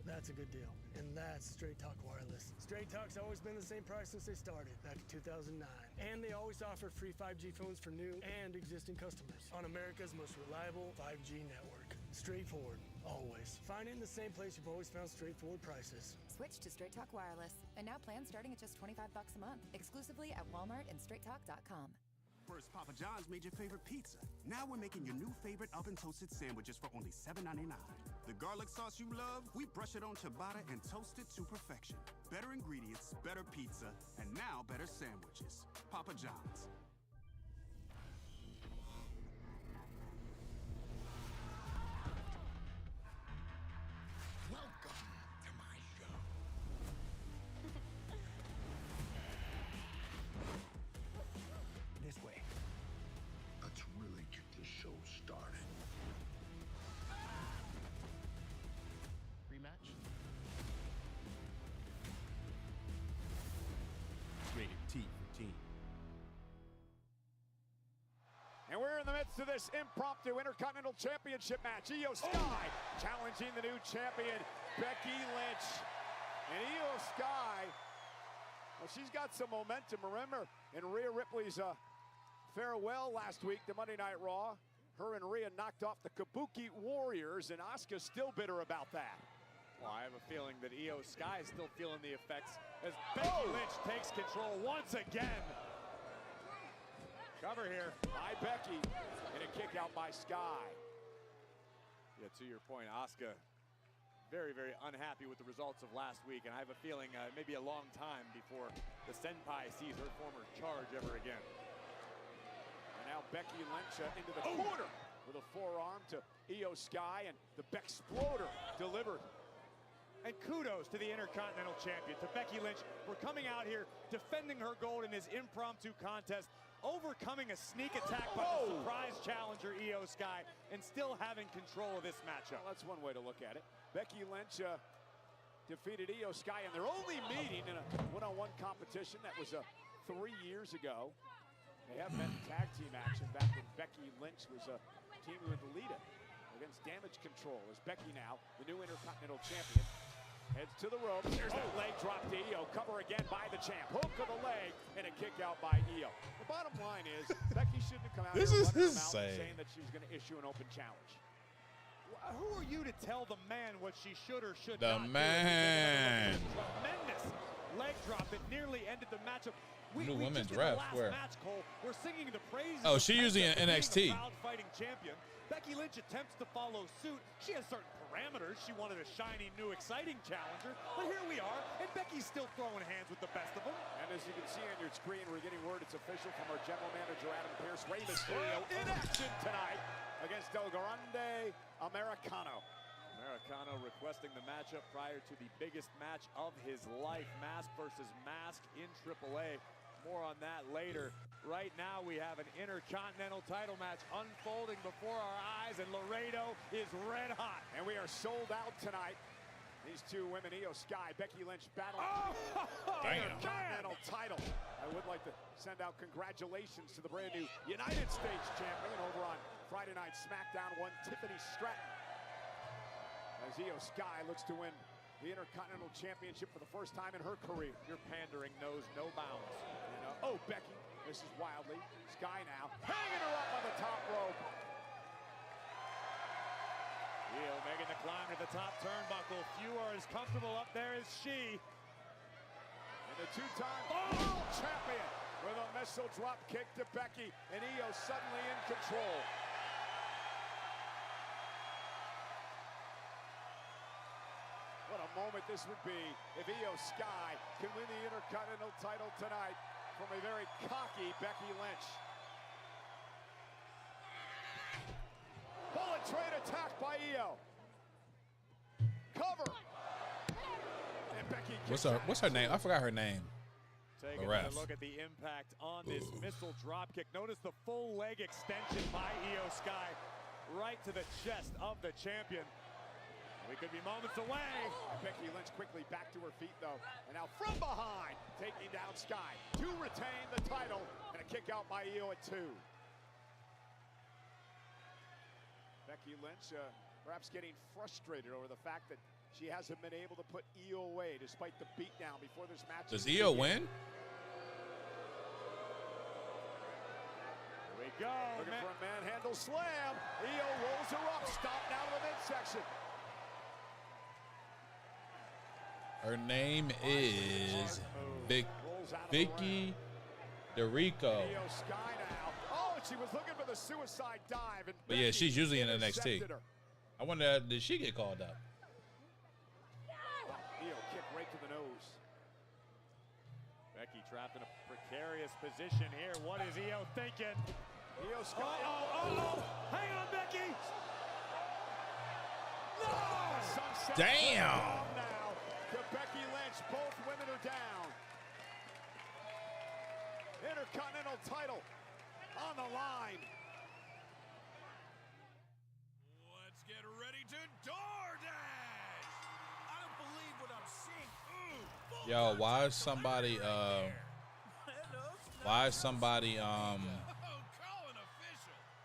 that's a good deal. And that's Straight Talk Wireless. Straight Talk's always been the same price since they started, back in 2009. And they always offer free 5G phones for new and existing customers on America's most reliable 5G network. straightforward, always. Find it in the same place you've always found straightforward prices. Switch to Straight Talk Wireless. And now plans starting at just $25 a month, exclusively at Walmart and StraightTalk.com. First, Papa John's made your favorite pizza. Now we're making your new favorite oven-toasted sandwiches for only $7.99. The garlic sauce you love, we brush it on ciabatta and toast it to perfection. Better ingredients, better pizza, and now better sandwiches. Papa John's. Welcome to my show. This way. Let's really get this show started. Rematch? Rated T for Teen. And we're in the midst of this impromptu Intercontinental Championship match. Io Sky challenging the new champion, Becky Lynch. And Io Sky, well, she's got some momentum. Remember, in Rhea Ripley's farewell last week to Monday Night Raw, her and Rhea knocked off the Kabuki Warriors, and Asuka's still bitter about that. Well, I have a feeling that Io Sky is still feeling the effects as Becky Lynch takes control once again. Cover here by Becky, and a kick out by Sky. Yeah, to your point, Asuka very, very unhappy with the results of last week, and I have a feeling maybe a long time before the Senpai sees her former charge ever again. And now Becky Lynch into the corner with a forearm to Io Sky, and the Bexploder delivered. And kudos to the Intercontinental Champion, to Becky Lynch, for coming out here, defending her gold in this impromptu contest, overcoming a sneak attack by the surprise challenger, Io Sky, and still having control of this matchup. Well, that's one way to look at it. Becky Lynch defeated Io Sky in their only meeting in a one-on-one competition. That was 3 years ago. They have met in tag team action back when Becky Lynch was teaming with Lita against Damage Control. As Becky now, the new Intercontinental Champion, heads to the ropes. There's that leg drop to Io. Cover again by the champ. Hook of the leg and a kick out by Io. The bottom line is Becky shouldn't have come out This here is running her mouth insane. saying that she was going to issue an open challenge. Who are you to tell the man what she should or should The not do? man. Tremendous leg drop that nearly ended the matchup. New women's just in the ref, last where? match, Cole, we're singing the praises Oh, of she Penta usually in for being NXT. the crowd-fighting champion. Becky Lynch attempts to follow suit. She has certain parameters. She wanted a shiny, new, exciting challenger. But here we are, and Becky's still throwing hands with the best of them. And as you can see on your screen, we're getting word it's official from our general manager, Adam Pearce. Rey Mysterio in action tonight against El Grande Americano. Americano requesting the matchup prior to the biggest match of his life, Mask versus Mask in AAA. More on that later. Right now we have an Intercontinental title match unfolding before our eyes, and Laredo is red hot. And we are sold out tonight. These two women, Io Sky, Becky Lynch, battle Intercontinental title. I would like to send out congratulations to the brand new United States champion over on Friday Night SmackDown, one Tiffany Stratton. As Io Sky looks to win the Intercontinental Championship for the first time in her career. Your pandering knows no bounds. Oh, Becky, this is wildly. Sky now, hanging her up on the top rope. Io making the climb to the top turnbuckle. Few are as comfortable up there as she. And the two-time world champion with a missile drop kick to Becky, and Io suddenly in control. What a moment this would be if Io Sky can win the Intercontinental title tonight from a very cocky Becky Lynch. Bullet train attack by Io. Cover. And Becky What's her name? I forgot her name. Take The another ref. look at the impact on this missile drop kick. Notice the full leg extension by Io Sky right to the chest of the champion. We could be moments away. Becky Lynch quickly back to her feet, though. And now from behind, taking down Sky to retain the title. And a kick out by Io at 2. Becky Lynch perhaps getting frustrated over the fact that she hasn't been able to put Io away despite the beatdown before this match. Does Io win? Here we go. Looking for a manhandle slam. Io rolls her up. Stop now to the midsection. Her name is Vicky DeRico. Io Sky now. Oh, she was looking for the suicide dive. And But yeah, she's usually in NXT. intercepted her. I wonder, did she get called up? Io kick right to the nose. Becky trapped in a precarious position here. What is Io thinking? Io Sky. Hang on, Becky. No! Sunset Damn. now to Becky Lynch. Both women are down. Intercontinental title on the line. Let's get ready to DoorDash. I don't believe what I'm seeing. Ooh, Yo, why is somebody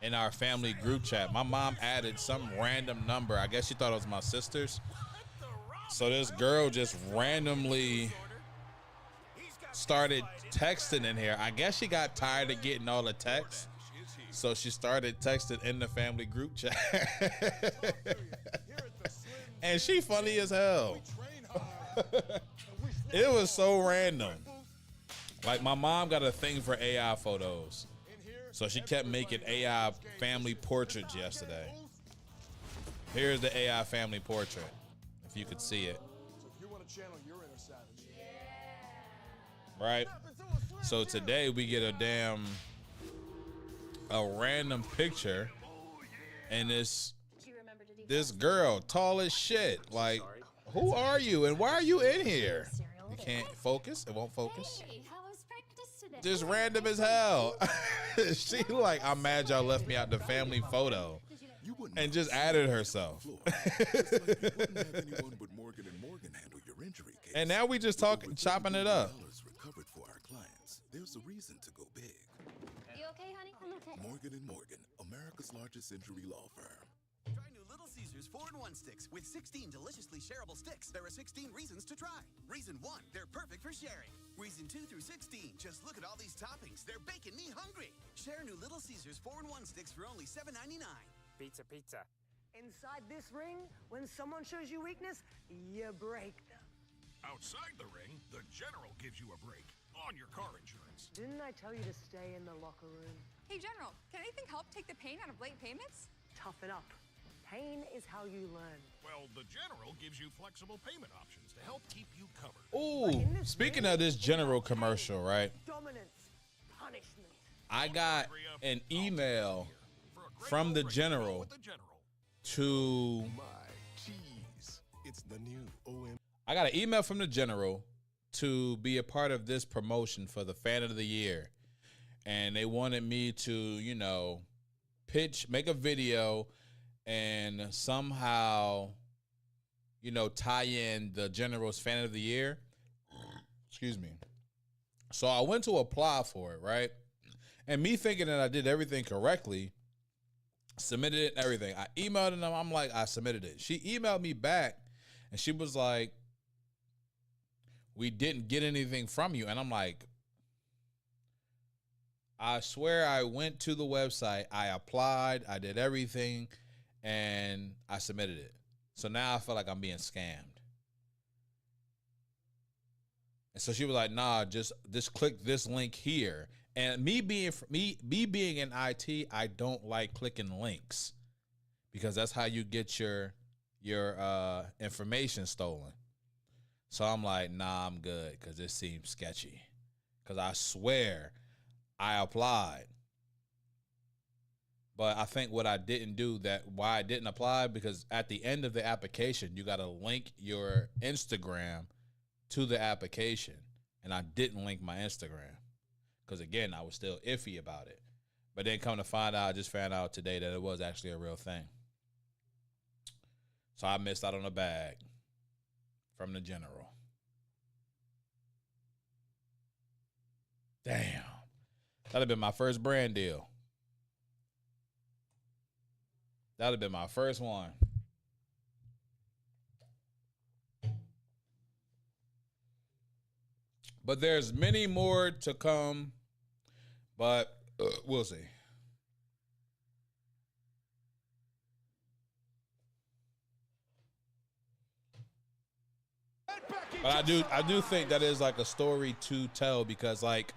in our family group chat? My mom added some random number. I guess she thought it was my sister's. So this girl just randomly started texting in here. I guess she got tired of getting all the texts, so she started texting in the family group chat. And she funny as hell. It was so random. Like, my mom got a thing for AI photos, so she kept making AI family portraits yesterday. Here's the AI family portrait, if you could see it. So if you want to channel your inner savage. Right? So today we get a random picture, and this girl, tall as shit. Like, who are you and why are you in here? You can't focus. It won't focus. Hey, how was practice today? Just random as hell. She like, I'm mad y'all left me out the family photo, and just added herself. And now we just chopping it up. Recovered for our clients. There's a reason to go big. You okay, honey? I'm okay. Morgan & Morgan, America's largest injury law firm. Try new Little Caesars 4-in-1 sticks with 16 deliciously shareable sticks. There are 16 reasons to try. Reason 1, they're perfect for sharing. Reason 2 through 16, just look at all these toppings. They're making me hungry. Share new Little Caesars 4-in-1 sticks for only $7.99. Pizza, pizza. Inside this ring, when someone shows you weakness, you break them. Outside the ring, the General gives you a break on your car insurance. Didn't I tell you to stay in the locker room? Hey, General, can anything help take the pain out of late payments? Toughen up. Pain is how you learn. Well, the General gives you flexible payment options to help keep you covered. Ooh, speaking of this General commercial, right? Dominance, punishment. I got an email from the General to. It's the new OM. I got an email from the General to be a part of this promotion for the Fan of the Year. And they wanted me to, you know, make a video and somehow, you know, tie in the General's Fan of the Year. Excuse me. So I went to apply for it, right? And me thinking that I did everything correctly, submitted it and everything. I emailed them. I'm like, I submitted it. She emailed me back and she was like, we didn't get anything from you. And I'm like, I swear I went to the website, I applied, I did everything, and I submitted it. So now I feel like I'm being scammed. And so she was like, nah, just click this link here. And me being in IT, I don't like clicking links because that's how you get your information stolen. So I'm like, nah, I'm good because it seems sketchy. Because I swear I applied. But I think what I didn't do, why I didn't apply, because at the end of the application, you got to link your Instagram to the application. And I didn't link my Instagram. Because, again, I was still iffy about it. But then come to find out, I just found out today that it was actually a real thing. So I missed out on a bag from the General. Damn. That'd have been my first brand deal. That'd have been my first one. But there's many more to come. But we'll see. But I do think that is like a story to tell because like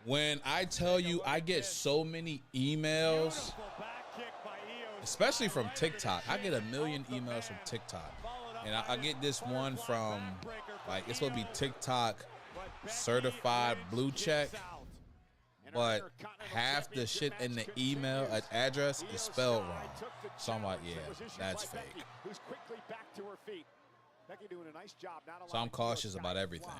when I tell you I get so many emails, especially from TikTok. I get a million emails from TikTok. And I get this one from like it's supposed to be TikTok certified blue check. But half the shit in the email address is spelled wrong. So I'm like, yeah, that's fake. So I'm cautious about everything.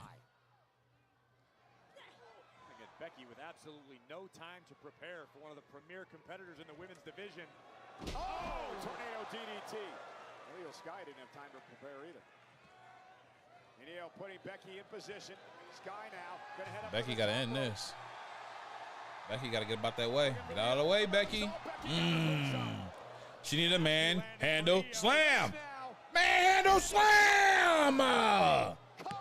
Becky with absolutely no time to prepare for one of the premier competitors in the women's division. Oh, tornado DDT. Leo Sky didn't have time to prepare either. Neo putting Becky in position. Sky now gonna head up. Becky got to end this. Becky got to get about that way. Get out of the way, Becky. She need a man handle slam. Man handle slam.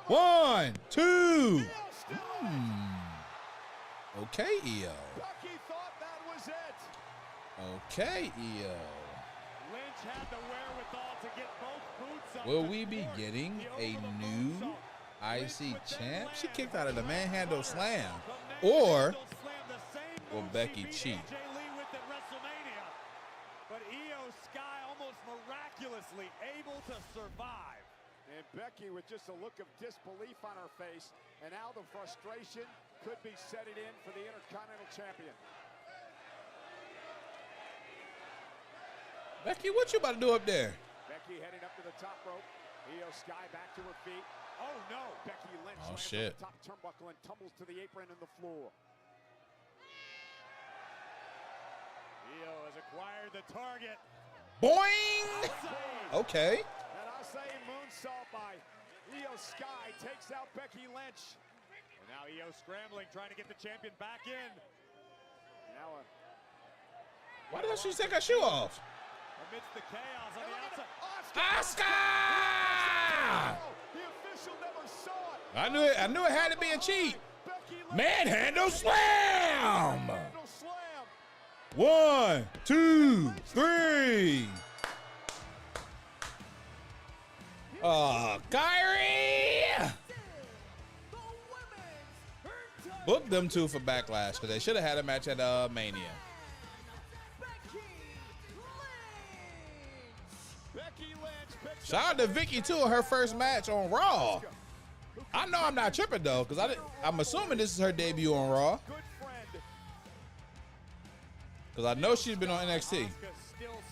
1, 2. Okay, EO. Becky thought that was it. Okay, EO. Lynch had the wherewithal to get both boots up. Will we be getting a new IC champ? She kicked out of the manhandle slam. Or will Becky cheat? But Io Sky almost miraculously able to survive. And Becky with just a look of disbelief on her face. And now the frustration could be setting in for the Intercontinental Champion. Becky, what you about to do up there? Becky heading up to the top rope. Io Sky back to her feet. Oh no! Becky Lynch oh, lands shit. on the top turnbuckle and tumbles to the apron and the floor. Io has acquired the target. Boing! Okay. And I'll say moonsault by Io Sky takes out Becky Lynch. And now Io scrambling, trying to get the champion back in. Now why did she take her shoe off? amidst the chaos on the outside. Oscar! The official never saw it. I knew it had to be a cheat. Manhandle slam! 1, 2, 3. Oh, Kyrie! Book them two for Backlash because they should have had a match at Mania. Shout out to Vicky too, her first match on Raw. I know I'm not tripping though, because I'm assuming this is her debut on Raw. Because I know she's been on NXT. Still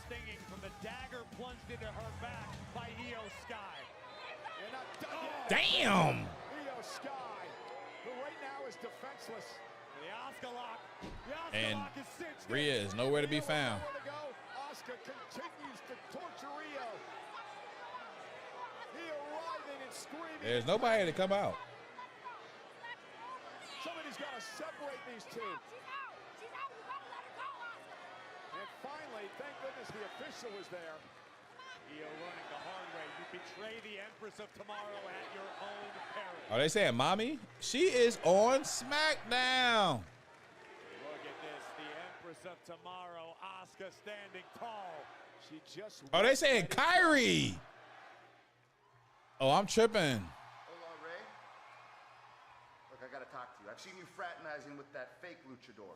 stinging from the dagger plunged into her back by Io Sky. Damn! Io Sky, who right now is defenseless. The Oscar lock. And Rhea is nowhere to be found. Oscar continues to torture Io. Io writhing and screaming. There's nobody to come out. Somebody's got to separate these two. And finally, thank goodness the official was there. Io learning the hard way. You betray the Empress of Tomorrow at your own peril. Are they saying mommy? She is on SmackDown. Look at this. The Empress of Tomorrow, Asuka standing tall. She just. Are they saying Kyrie? Oh, I'm tripping. Hola, Ray. Look, I got to talk to you. I've seen you fraternizing with that fake luchador.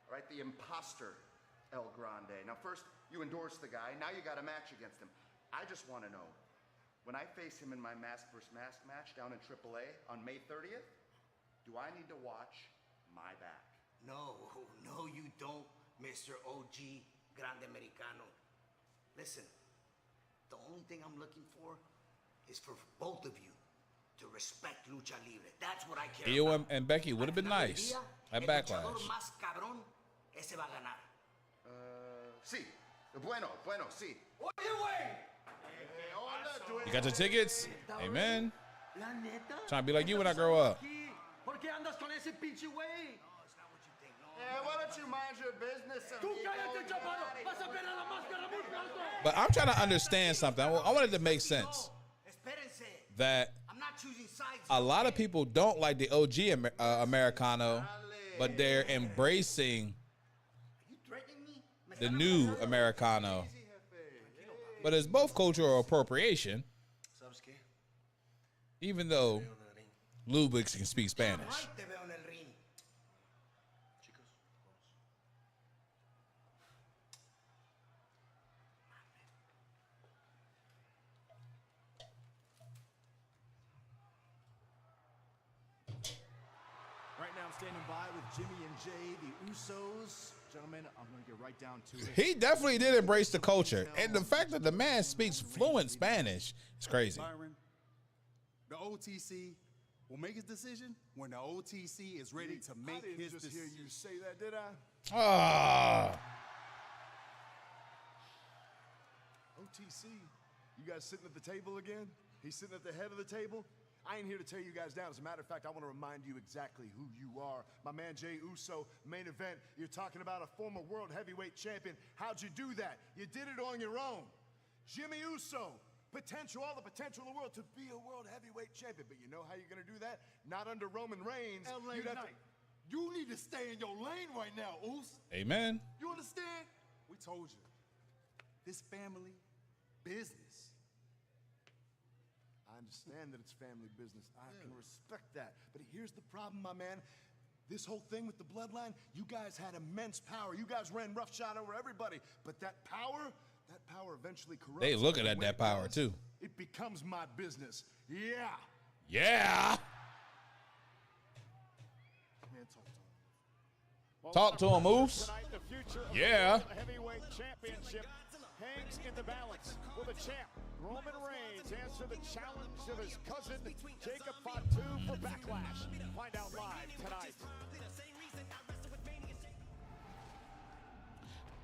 All right, the imposter El Grande. Now, first, you endorsed the guy. Now you got a match against him. I just want to know, when I face him in my mask versus mask match down in AAA on May 30th, do I need to watch my back? No, you don't, Mr. OG Grande Americano. Listen, the only thing I'm looking for is for both of you to respect Lucha Libre. That's what I care Io about. and Becky would have been nice at Backlash. Más cabrón, ese va a ganar. Sí. Bueno, sí. You got your tickets? Amen. Trying to be like you when I grow up. Yeah, why don't you mind your business? But I'm trying to understand something. I want it to make sense. That a lot of people don't like the OG Americano, but they're embracing the new Americano. But it's both cultural appropriation. Even though Lubix can speak Spanish. Right now, I'm standing by with Jimmy and Jay, the Usos. Gentlemen, I'm going to get right down to it. He definitely did embrace the culture. And the fact that the man speaks fluent Spanish is crazy. Byron, the OTC will make his decision when the OTC is ready to make his decision. I didn't just hear you say that, did I? Ah. OTC, you guys sitting at the table again? He's sitting at the head of the table? I ain't here to tear you guys down. As a matter of fact, I want to remind you exactly who you are. My man Jay Uso, main event. You're talking about a former world heavyweight champion. How'd you do that? You did it on your own. Jimmy Uso, potential, all the potential in the world to be a world heavyweight champion. But you know how you're going to do that? Not under Roman Reigns. LA Knight, you need to stay in your lane right now, Us. Amen. You understand? We told you. This family business. I understand that it's family business. I can respect that. But here's the problem, my man. This whole thing with the bloodline, you guys had immense power. You guys ran roughshod over everybody. But that power eventually corrupts. They looking at that power too. It becomes my business. Yeah. Yeah. Man, Talk to him, Moose. Yeah. The heavyweight championship hangs in the balance. Will the champ, Roman Reigns, answer the challenge of his cousin, Jacob Fatu, for Backlash? Find out live tonight.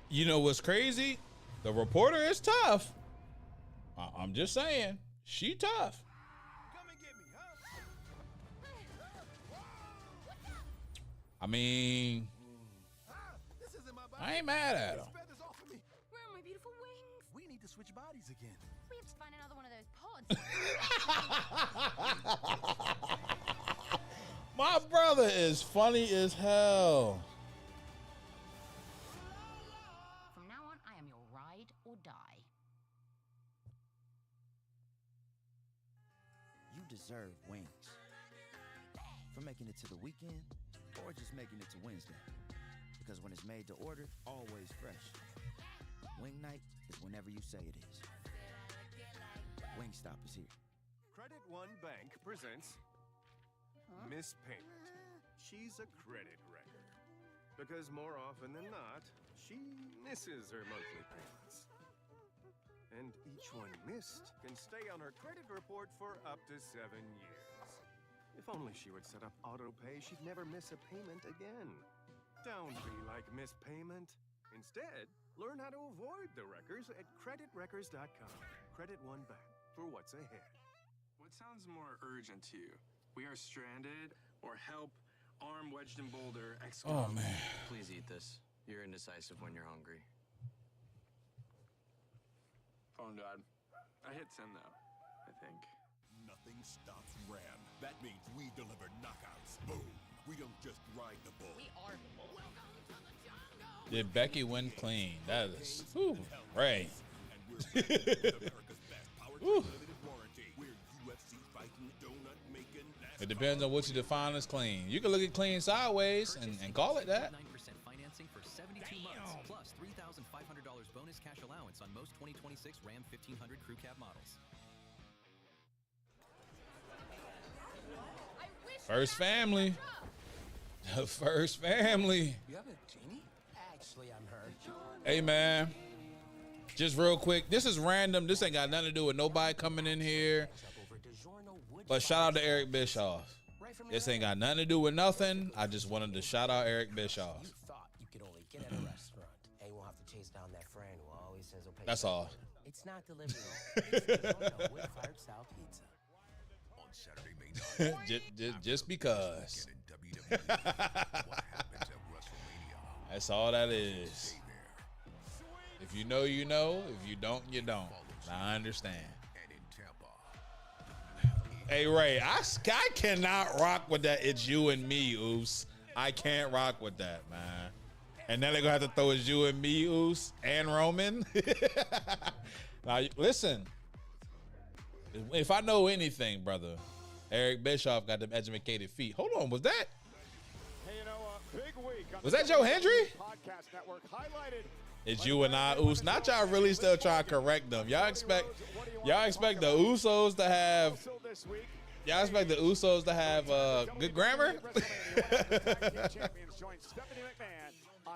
You know what's crazy? The reporter is tough. I'm just saying. She tough. I mean, I ain't mad at him. Where are my beautiful wings? We need to switch bodies again. We have to find another one of those pods. My brother is funny as hell. From now on, I am your ride or die. You deserve wings. For making it to the weekend, or just making it to Wednesday. Because when it's made to order, always fresh. Wing night is whenever you say it is. Wingstop is here. Credit One Bank presents Miss Payment. She's a credit wrecker. Because more often than not, she misses her monthly payments. And each one missed can stay on her credit report for up to 7 years. If only she would set up auto pay, she'd never miss a payment again. Don't be like Miss Payment. Instead, learn how to avoid the wreckers at creditwreckers.com. Credit One Bank for what's ahead. What sounds more urgent to you? We are stranded, or help, arm wedged in boulder, Oh, man. Please eat this. You're indecisive when you're hungry. Phone died. I hit send though, I think. Nothing stops Ram. That means we deliver knockouts. Boom. We don't just ride the bull. We are the bull. Did Becky win clean? That is, whew, Ray. Whew. It depends on what you define as clean. You can look at clean sideways and call it that. 9% financing for 72 months, plus $3,500 bonus cash allowance on most 2026 Ram 1500 Crew Cab models. First family. The first family. You have a genie? Actually, I'm her. Hey, man. Just real quick. This is random. This ain't got nothing to do with nobody coming in here. But shout out to Eric Bischoff. This ain't got nothing to do with nothing. I just wanted to shout out Eric Bischoff. You thought you could only get at a restaurant. Hey, we'll have to chase down that friend who always says he'll pay. That's all. It's not delivery. It's DiGiorno wood-fired style pizza. On Saturday, May 9th. Just because. That's all that is. If you know, you know. If you don't, you don't. I understand. Hey, Ray, I cannot rock with that. It's you and me, Oos. I can't rock with that, man. And now they're going to have to throw it's you and me, Oos, and Roman. Now, listen. If I know anything, brother, Eric Bischoff got them educated feet. Hold on, was that? Hey, you know, big week on Was the that Joe Hendry? Podcast Network, highlighted. It's you and I, Usos. Not y'all really still trying to correct them. Y'all expect the Usos to have. Y'all expect the Usos to have good grammar?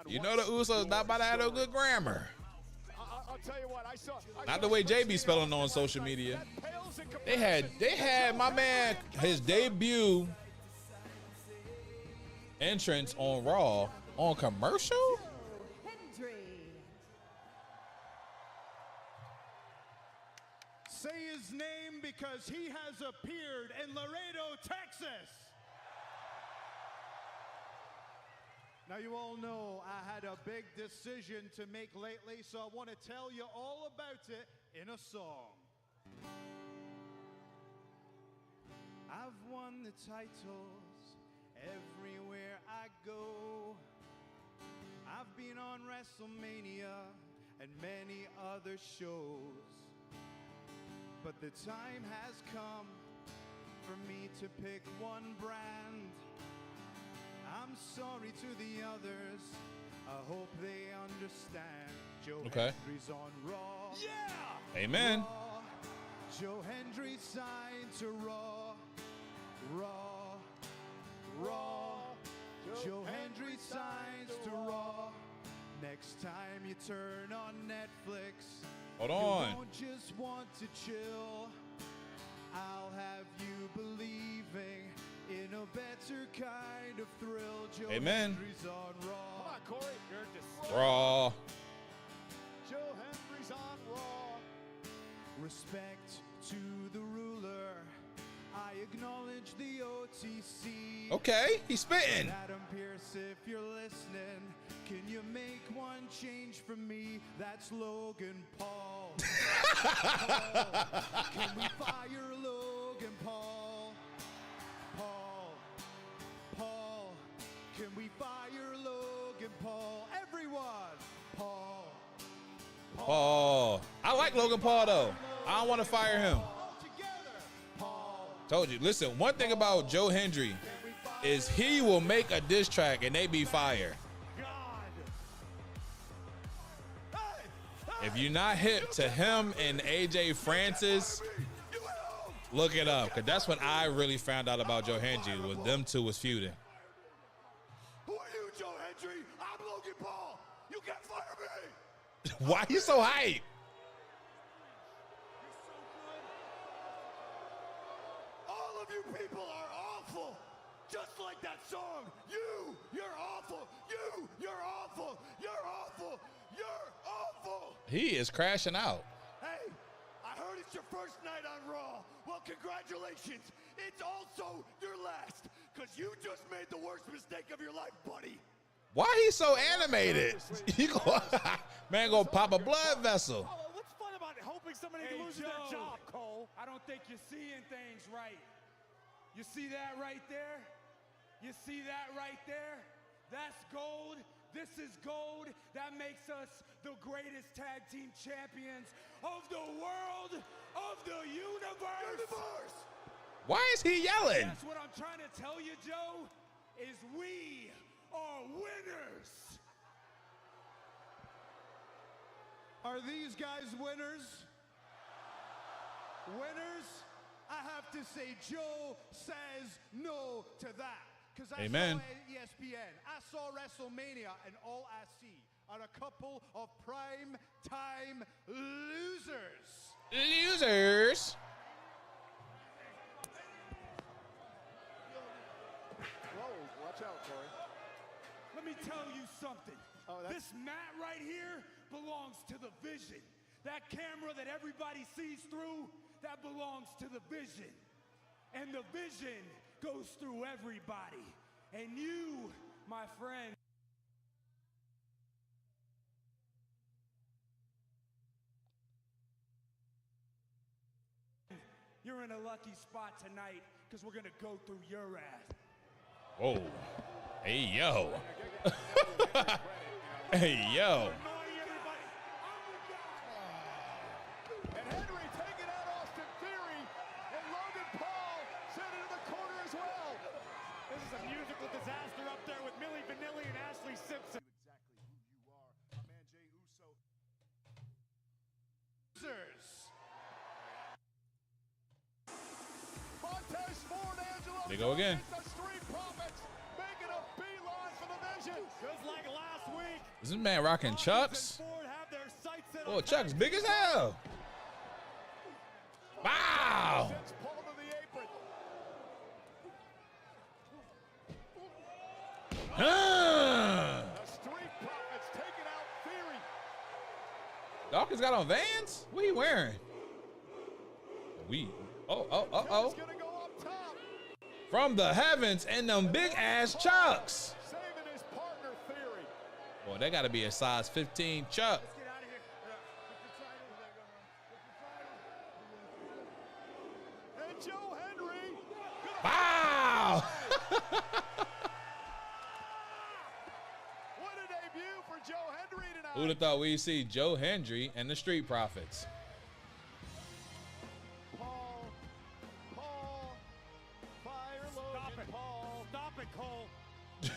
You know the Usos not about to have no good grammar. I'll tell you what, I saw Not the way JB spelling on social media. They had my man his debut entrance on Raw on commercial. Say his name because he has appeared in Laredo, Texas. Now, you all know I had a big decision to make lately, so I want to tell you all about it in a song. I've won the titles everywhere I go. I've been on WrestleMania and many other shows. But the time has come for me to pick one brand. I'm sorry to the others. I hope they understand. Joe Hendry's on Raw. Yeah! Amen. Raw. Joe Hendry signed to Raw. Raw. Raw. Joe Hendry signs to Raw. Next time you turn on Netflix, hold on. You won't just want to chill. I'll have you believing in a better kind of thrill. Joe Amen. Hendry's on Raw. Come on, Corey. You're just Raw. Joe Hendry's on Raw. Respect to the ruler. I acknowledge the OTC. Okay, he's spitting. Adam Pearce, if you're listening, can you make one change for me? That's Logan Paul. Can we fire Logan Paul? Paul. Can we fire Logan Paul? Everyone. Paul. I like Logan Paul though. I don't want to fire him. Told you. Listen, one thing about Joe Hendry is he will make a diss track and they be fire. If you're not hip to him and AJ Francis, look it up. Because that's when I really found out about Joe Hendry, was them two was feuding. Who are you, Joe Hendry? I'm Logan Paul. You can't fire me. Why you so hype? All of you people are awful. Just like that song. You're awful. You're awful. You're awful. You're awful. He is crashing out. Hey, I heard it's your first night on Raw. Well, congratulations. It's also your last, because you just made the worst mistake of your life, buddy. Why he so animated? You go, man, go pop a blood vessel. What's fun about hoping somebody loses their job, Cole? I don't think you're seeing things right. You see that right there? You see that right there? That's gold. This is gold. That makes us the greatest tag team champions of the world, of the universe. Why is he yelling? That's what I'm trying to tell you, Joe, is we are winners. Are these guys winners? Winners? I have to say Joe says no to that. Because I Amen. saw ESPN, I saw WrestleMania, and all I see are a couple of prime time losers. Losers. Whoa, watch out, Corey. Let me tell you something. This mat right here belongs to the vision. That camera that everybody sees through, that belongs to the vision. And the vision goes through everybody. And you, my friend, you're in a lucky spot tonight, because we're going to go through your ass. Whoa. Hey, yo. Hey, yo. And Henry taking out Austin Theory, and Logan Paul sent into the the disaster up there with Millie Vanilli and Ashley Simpson. Exactly who you are. My man Jey Uso. Montez Ford, Angelo. They go again. The Street Profits making a beeline for the Vision. Just like last week. Is this man rocking Chucks? Ford have their sights set Oh, on Chuck's big as hell. Wow. Sends Paul to the apron. The Street Profits taking out Theory. Dawkins got on Vans? What he wearing? Oh. Gonna go up top. From the heavens and them big ass Chucks. Saving his partner Theory. Boy, they gotta be a size 15 Chuck. Get out of here. And Joe Henry. Wow. What a debut for Joe Henry tonight. Who'd have thought we'd see Joe Hendry and the Street Profits? Fire Logan Paul. Stop it, Cole. It's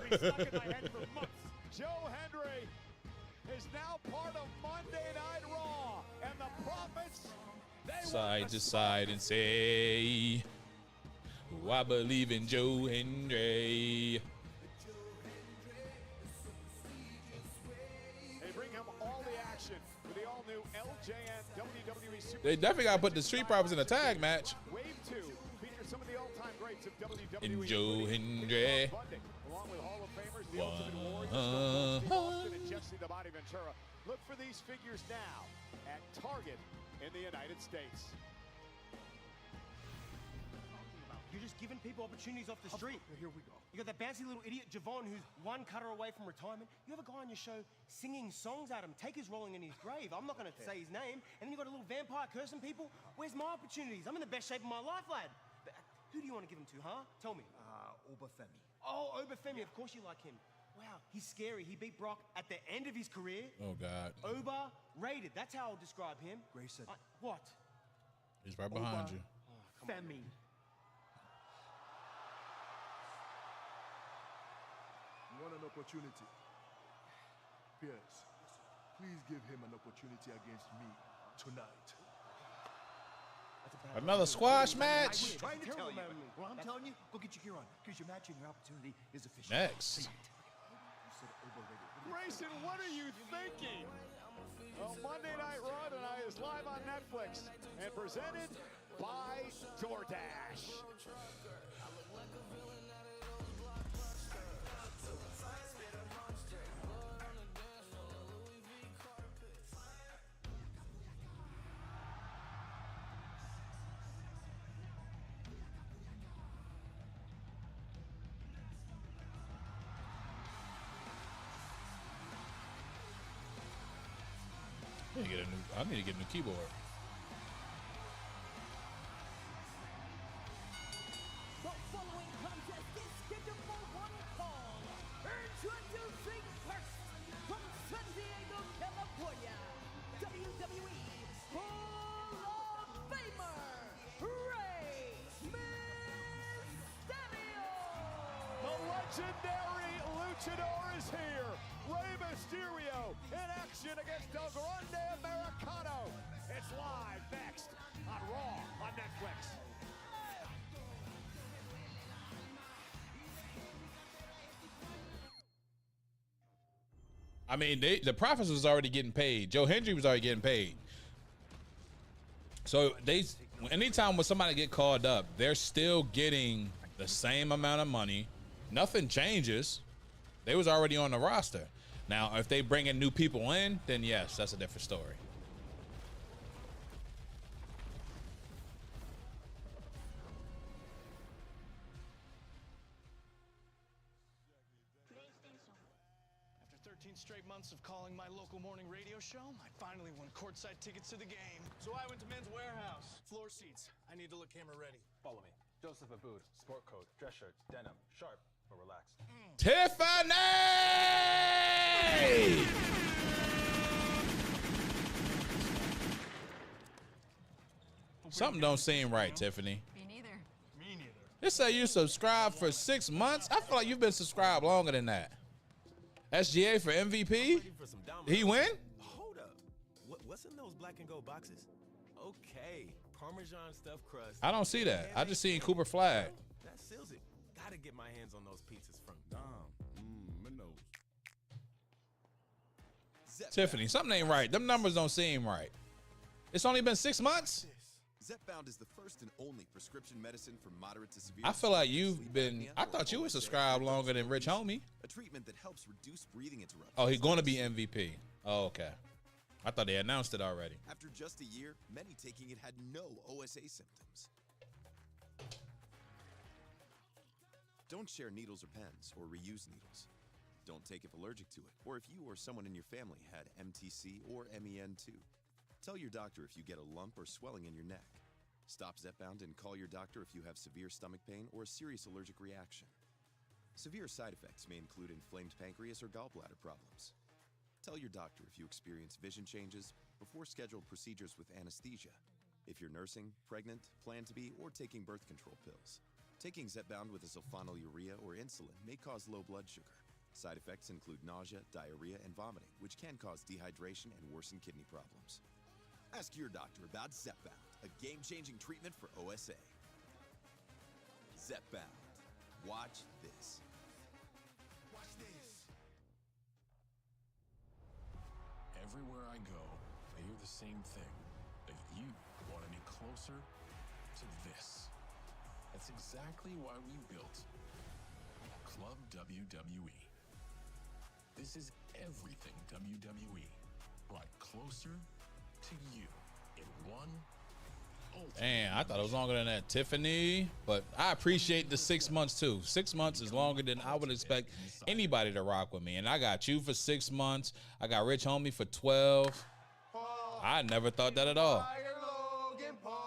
been stuck in my head for months. Joe Henry is now part of Monday Night Raw, and the Profits, they Side to side and say, oh, I believe in Joe Hendry. They bring him all the action with the all-new LJN WWE Super. They definitely gotta put the Street Profits in a tag match. Wave 2 features some of the all-time greats of WWE. And Joe Hendry. Along with Hall of Famers, the Ultimate Warriors, Steve Austin, and Jesse the Body Ventura. Look for these figures now at Target in the United States. You're just giving people opportunities off the street. Here we go. You got that bouncy little idiot Javon who's one cutter away from retirement. You have a guy on your show singing songs at him. Taker's rolling in his grave. I'm not going to say his name. And then you got a little vampire cursing people. Where's my opportunities? I'm in the best shape of my life, lad. Who do you want to give him to, huh? Tell me. Obafemi. Oh, Obafemi. Of course you like him. Wow, he's scary. He beat Brock at the end of his career. Oh, God. Overrated. That's how I'll describe him. Grayson. What? He's right behind you. Femi. You want an opportunity? Pierce, please give him an opportunity against me tonight. Another squash match. Trying to tell you. Well, I'm telling you, go get your gear on, because your match and your opportunity is official. Next. You said overrated. Grayson, what are you thinking? Well, Monday Night Raw tonight is live on Netflix and presented by DoorDash. I need to get a new keyboard. The following contest is scheduled for one fall. Introducing first from San Diego, California, WWE Hall of Famer, Rey Mysterio. The legendary luchador is here. Rey Mysterio in action against El Grande Americano. It's live next on Raw on Netflix. I mean, the Profits was already getting paid. Joe Hendry was already getting paid. So anytime when somebody get called up, they're still getting the same amount of money. Nothing changes. They was already on the roster. Now, if they bring in new people in, then yes, that's a different story. After 13 straight months of calling my local morning radio show, I finally won courtside tickets to the game. So I went to Men's Warehouse. Floor seats. I need to look camera ready. Follow me. Joseph Abood, sport coat, dress shirt, denim, sharp, but relaxed. Tiffany! Something don't seem right, Tiffany. Me neither. Me neither. It say you subscribed for 6 months. I feel like you've been subscribed longer than that. SGA for MVP? He win? Hold up. What's in those black and gold boxes? Okay, Parmesan stuffed crust. I don't see that. I just seen Cooper flag. That seals it. Gotta get my hands on those pizzas from Dom. Tiffany, something ain't right. Them numbers don't seem right. It's only been 6 months? Zepbound is the first and only prescription medicine for moderate to severe. I feel like you've been, I thought you were subscribed longer than Rich Homie. A treatment that helps reduce breathing interruptions. Oh, he's going to be MVP. Oh, okay. I thought they announced it already. After just a year, many taking it had no OSA symptoms. Don't share needles or pens or reuse needles. Don't take if allergic to it, or if you or someone in your family had MTC or MEN2. Tell your doctor if you get a lump or swelling in your neck. Stop Zepbound and call your doctor if you have severe stomach pain or a serious allergic reaction. Severe side effects may include inflamed pancreas or gallbladder problems. Tell your doctor if you experience vision changes before scheduled procedures with anesthesia, if you're nursing, pregnant, plan to be, or taking birth control pills. Taking Zepbound with a sulfonylurea or insulin may cause low blood sugar. Side effects include nausea, diarrhea, and vomiting, which can cause dehydration and worsen kidney problems. Ask your doctor about Zepbound, a game-changing treatment for OSA. Zepbound. Watch this. Watch this. Everywhere I go, I hear the same thing, that you want to be closer to this. That's exactly why we built Club WWE. This is everything WWE, brought closer to you in one. Damn, I thought it was longer than that, Tiffany. But I appreciate the 6 months too. 6 months is longer than I would expect anybody to rock with me. And I got you for 6 months. I got Rich Homie for 12. I never thought that at all. Guys,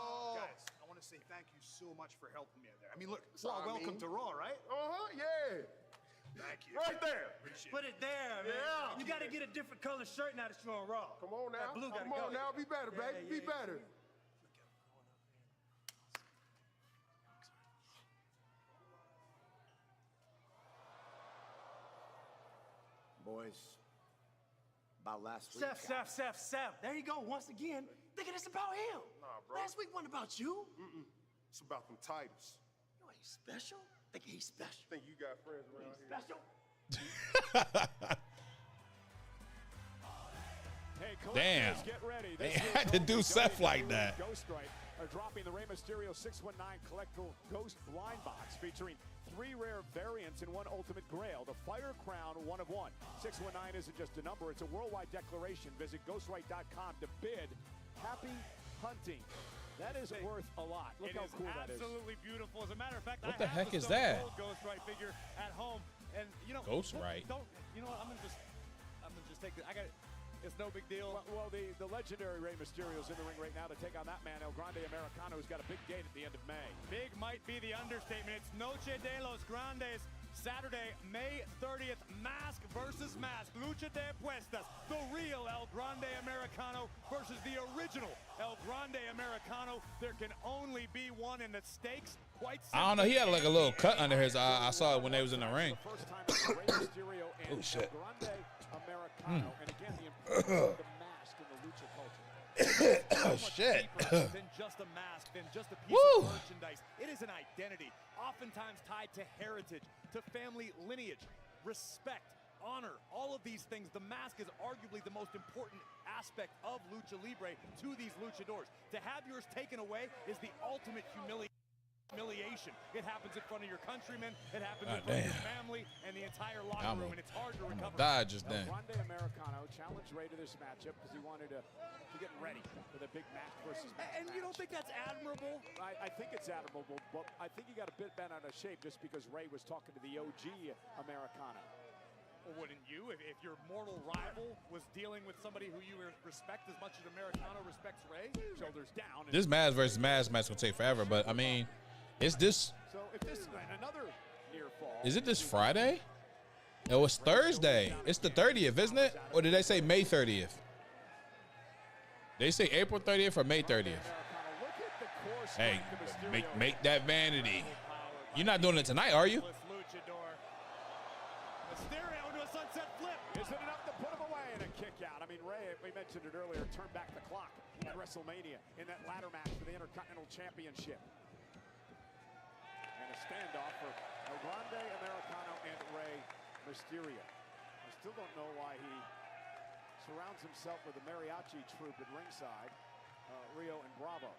I want to say thank you so much for helping me there. I mean, look, welcome to Raw, right? Yeah. Thank you. Right there. Put it there, man. Yeah. You got to get a different color shirt now that you're on Raw. Come on now. That blue gotta Come on go. now. Be better, baby. Be better. Boys, about last week. Seth. There you go. Once again, thinking it's about him. Nah, bro. Last week wasn't about you. It's about them titles. You ain't special. Think he's special. Think you got friends around here. Special. Hey, Damn. collectors, get ready. They This had to do Seth like that. Ghost Right are dropping the Rey Mysterio 619 collectible Ghost Blind Box featuring 3 rare variants and 1 ultimate grail. The Fire Crown, 1 of 1. 619 isn't just a number, it's a worldwide declaration. Visit ghostright.com to bid. Happy hunting. That is worth a lot. Look how cool that is. Absolutely beautiful. As a matter of fact, What I the have heck the is Stone that? Cold Ghost Right figure at home, and you know, Ghostwright? Don't you know what? I'm gonna just take it. I got it. It's no big deal. Well, the legendary Rey Mysterio's in the ring right now to take on that man, El Grande Americano, who's got a big date at the end of May. Big might be the understatement. It's Noche de los Grandes. Saturday, May 30th, mask versus mask. Lucha de Apuestas. The real El Grande Americano versus the original El Grande Americano. There can only be one, and the stakes quite simple. I don't know. He had like a little cut under his eye. I saw it when they was in the ring. First time Rey Mysterio and Oh, shit. El Grande Americano. And again, the importance of the mask in the lucha culture. Oh, much shit. deeper than just a mask, than just a piece Woo. of merchandise. It is an identity, oftentimes tied to heritage, to family lineage, respect, honor, all of these things. The mask is arguably the most important aspect of Lucha Libre to these luchadors. To have yours taken away is the ultimate humiliation. It happens in front of your countrymen, it happens in front of your family and the entire locker room, and it's hard to recover. Die just then. El Grande Americano challenged Rey to this matchup because he wanted to get ready for the big match versus match. And you don't think that's admirable? I think it's admirable, but I think he got a bit bent out of shape just because Rey was talking to the OG Americano. Well, wouldn't you? If your mortal rival was dealing with somebody who you respect as much as Americano respects Rey? Shoulders down. This Maz versus Maz match gonna take forever, but I mean, is this? So if this is another near fall. Is it this Friday? It was Thursday. It's the 30th, isn't it? Or did they say May 30th? They say April 30th or May 30th. Hey, make that vanity. You're not doing it tonight, are you? Luchador. Mysterio into a sunset flip. Is it enough to put him away and a kick out? I mean, Ray, we mentioned it earlier, turned back the clock at WrestleMania in that ladder match for the Intercontinental Championship. And a standoff for El Grande Americano and Rey Mysterio. I still don't know why he surrounds himself with a mariachi troupe at ringside, Rio and Bravo.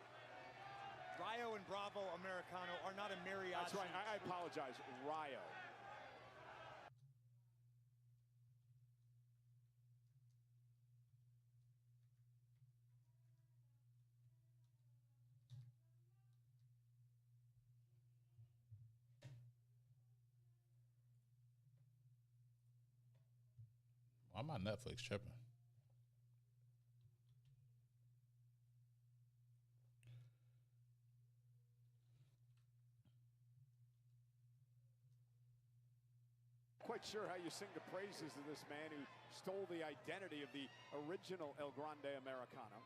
Rayo and Bravo Americano are not a mariachi. That's right. I apologize. Rayo. Why am I Netflix tripping? Quite sure how you sing the praises of this man who stole the identity of the original El Grande Americano.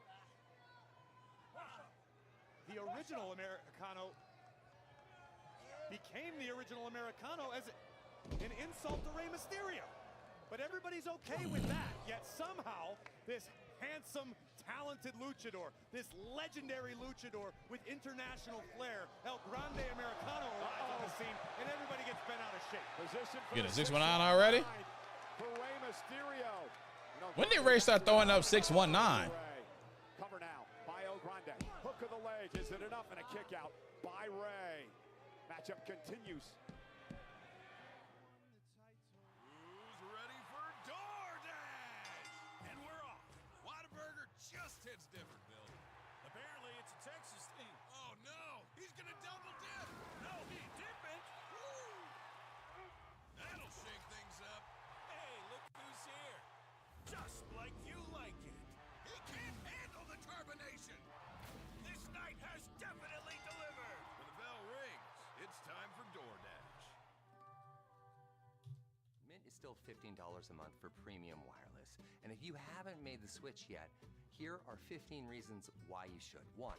The original Americano became the original Americano as an insult to Rey Mysterio. But everybody's okay with that, yet somehow this handsome, talented luchador, this legendary luchador with international flair, El Grande Americano arrives on the scene, and everybody gets bent out of shape. Position for Get a 619 already? For Rey Mysterio. When did Ray start throwing up 619? Cover now by El Grande. Hook of the leg. Is it enough? And a kick out by Ray. Matchup continues. Just hits different, Bill. Apparently, it's a Texas thing. Oh, no. He's going to double dip. No, he didn't. Woo! That'll shake things up. Hey, look who's here. Just like you like it. He can't handle the carbonation. This night has definitely delivered. When the bell rings, it's time for DoorDash. Mint is still $15 a month for premium wireless. And if you haven't made the switch yet, here are 15 reasons why you should. 1,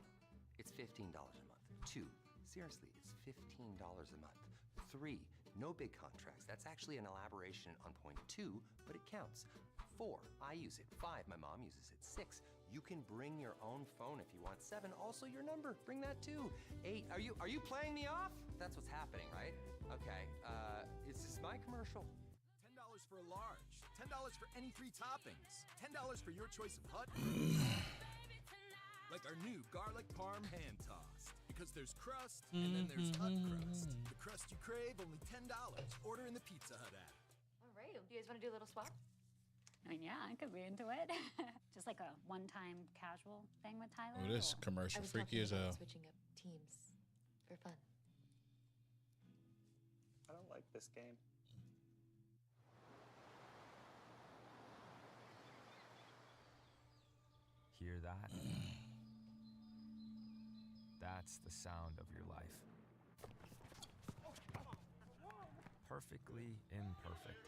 it's $15 a month. 2, seriously, it's $15 a month. 3, no big contracts. That's actually an elaboration on point 2, but it counts. 4, I use it. 5, my mom uses it. 6, you can bring your own phone if you want. 7, also your number. Bring that too. 8, are you playing me off? That's what's happening, right? Okay, is this my commercial? $10 for a large. $10 for any 3 toppings. $10 for your choice of hut. Like our new garlic parm hand tossed. Because there's crust, and then there's hut crust. The crust you crave, only $10. Order in the Pizza Hut app. All right, do you guys want to do a little swap? I mean, yeah, I could be into it. Just like a one-time casual thing with Tyler. Oh, this commercial freaky as hell. Switching up teams for fun. I don't like this game. Hear that? That's the sound of your life. Perfectly imperfect.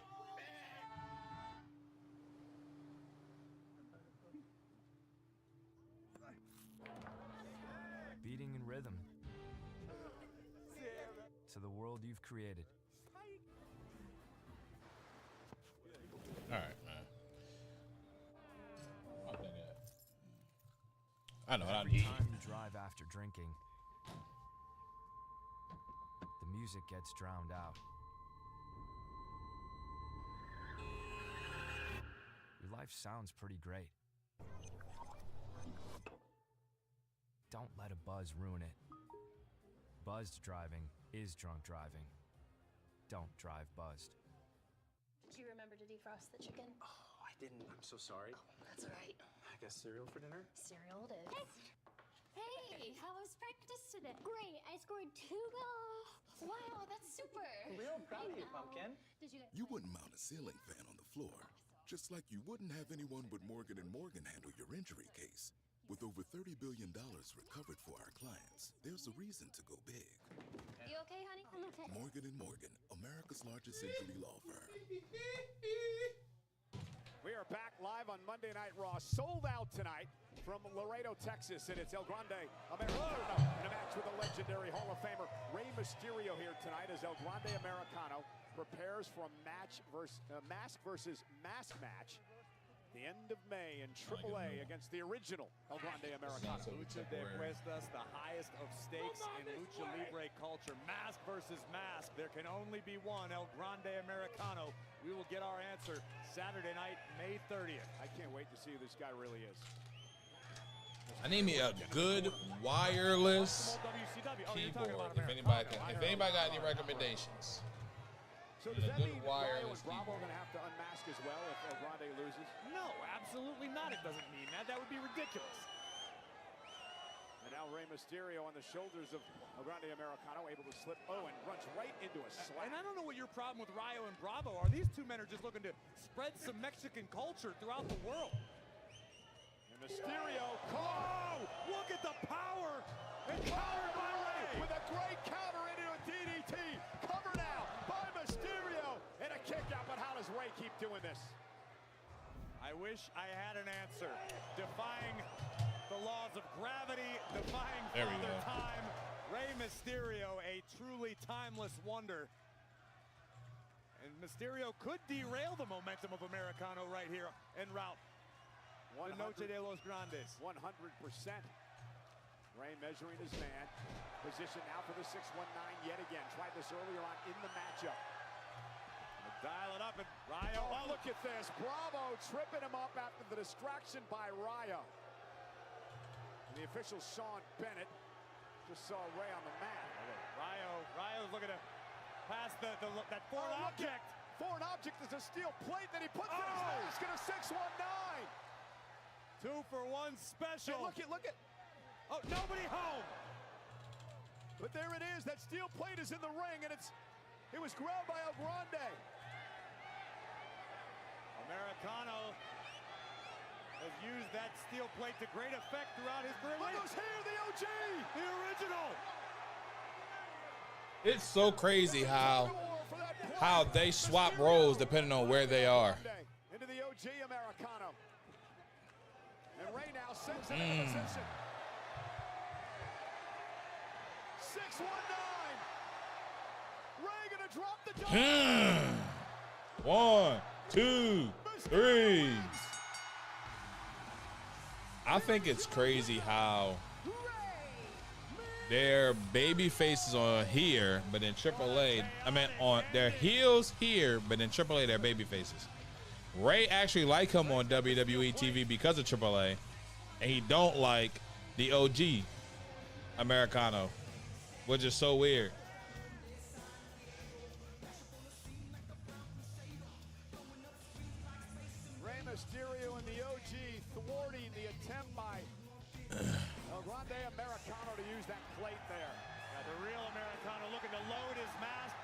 Beating in rhythm to the world you've created. All right, man. I know. Every time you drive after drinking, the music gets drowned out. Your life sounds pretty great. Don't let a buzz ruin it. Buzzed driving is drunk driving. Don't drive buzzed. Did you remember to defrost the chicken? Oh, I didn't. I'm so sorry. That's all right. I guess cereal for dinner? Cereal it is. Hey, how was practice today? Great, I scored 2 goals. Wow, that's super. Real proud of you, Pumpkin. Did you guys You wouldn't mount a ceiling fan on the floor, just like you wouldn't have anyone but Morgan & Morgan handle your injury case. With over $30 billion recovered for our clients, there's a reason to go big. You okay, honey? I'm okay. Morgan & Morgan, America's largest injury law firm. We are back live on Monday Night Raw, sold out tonight from Laredo, Texas, and it's El Grande Americano in a match with the legendary Hall of Famer Rey Mysterio here tonight as El Grande Americano prepares for a match versus mask versus mask match. The end of May in AAA against the original El Grande Americano. Lucha de Apuestas, the highest of stakes in Lucha Libre culture. Mask versus mask. There can only be one El Grande Americano. We will get our answer Saturday night, May 30th. I can't wait to see who this guy really is. I need me a good wireless keyboard. If anybody got any recommendations. So does that mean Ryo and Bravo are going to have to unmask as well if El Grande loses? No, absolutely not. It doesn't mean that. That would be ridiculous. And now Rey Mysterio on the shoulders of El Grande Americano, able to slip. Oh, and runs right into a slap. And I don't know what your problem with Ryo and Bravo are. These two men are just looking to spread some Mexican culture throughout the world. And Mysterio, oh! Look at the power! And countered by Rey with a great counter into a DDT. Cover now by Mysterio. And a kick out, but how does Rey keep doing this? I wish I had an answer. Defying the laws of gravity, defying Father Time. Rey Mysterio, a truly timeless wonder. And Mysterio could derail the momentum of Americano right here en route. The Noche de los Grandes. 100%. Rey measuring his man. Position now for the 619 yet again. Tried this earlier on in the matchup. Dial it up, and Ryo. Oh, look at this. Bravo tripping him up after the distraction by Ryo. And the official, Sean Bennett, just saw Rey on the mat. Ryo's looking to pass that foreign object. Foreign object is a steel plate that he puts in his mask and a 619. 2-for-1 special. Hey, look at. Oh, nobody home. But there it is. That steel plate is in the ring, and it was grabbed by El Grande. Americano has used that steel plate to great effect throughout his career. Look who's here, the OG, the original. It's so crazy how they swap roles depending on where they are. Into the OG Americano. And Rey now sends it in position. 619. Rey gonna drop the dime. 1, 2, 3. I think it's crazy how their baby faces are here, but in AAA, on their heels here, but in AAA, they're baby faces. Rey actually like him on WWE TV because of AAA, and he don't like the OG Americano, which is so weird. Rey Mysterio and the OG thwarting the attempt by El Grande Americano to use that plate there. The real Americano looking to load his mask,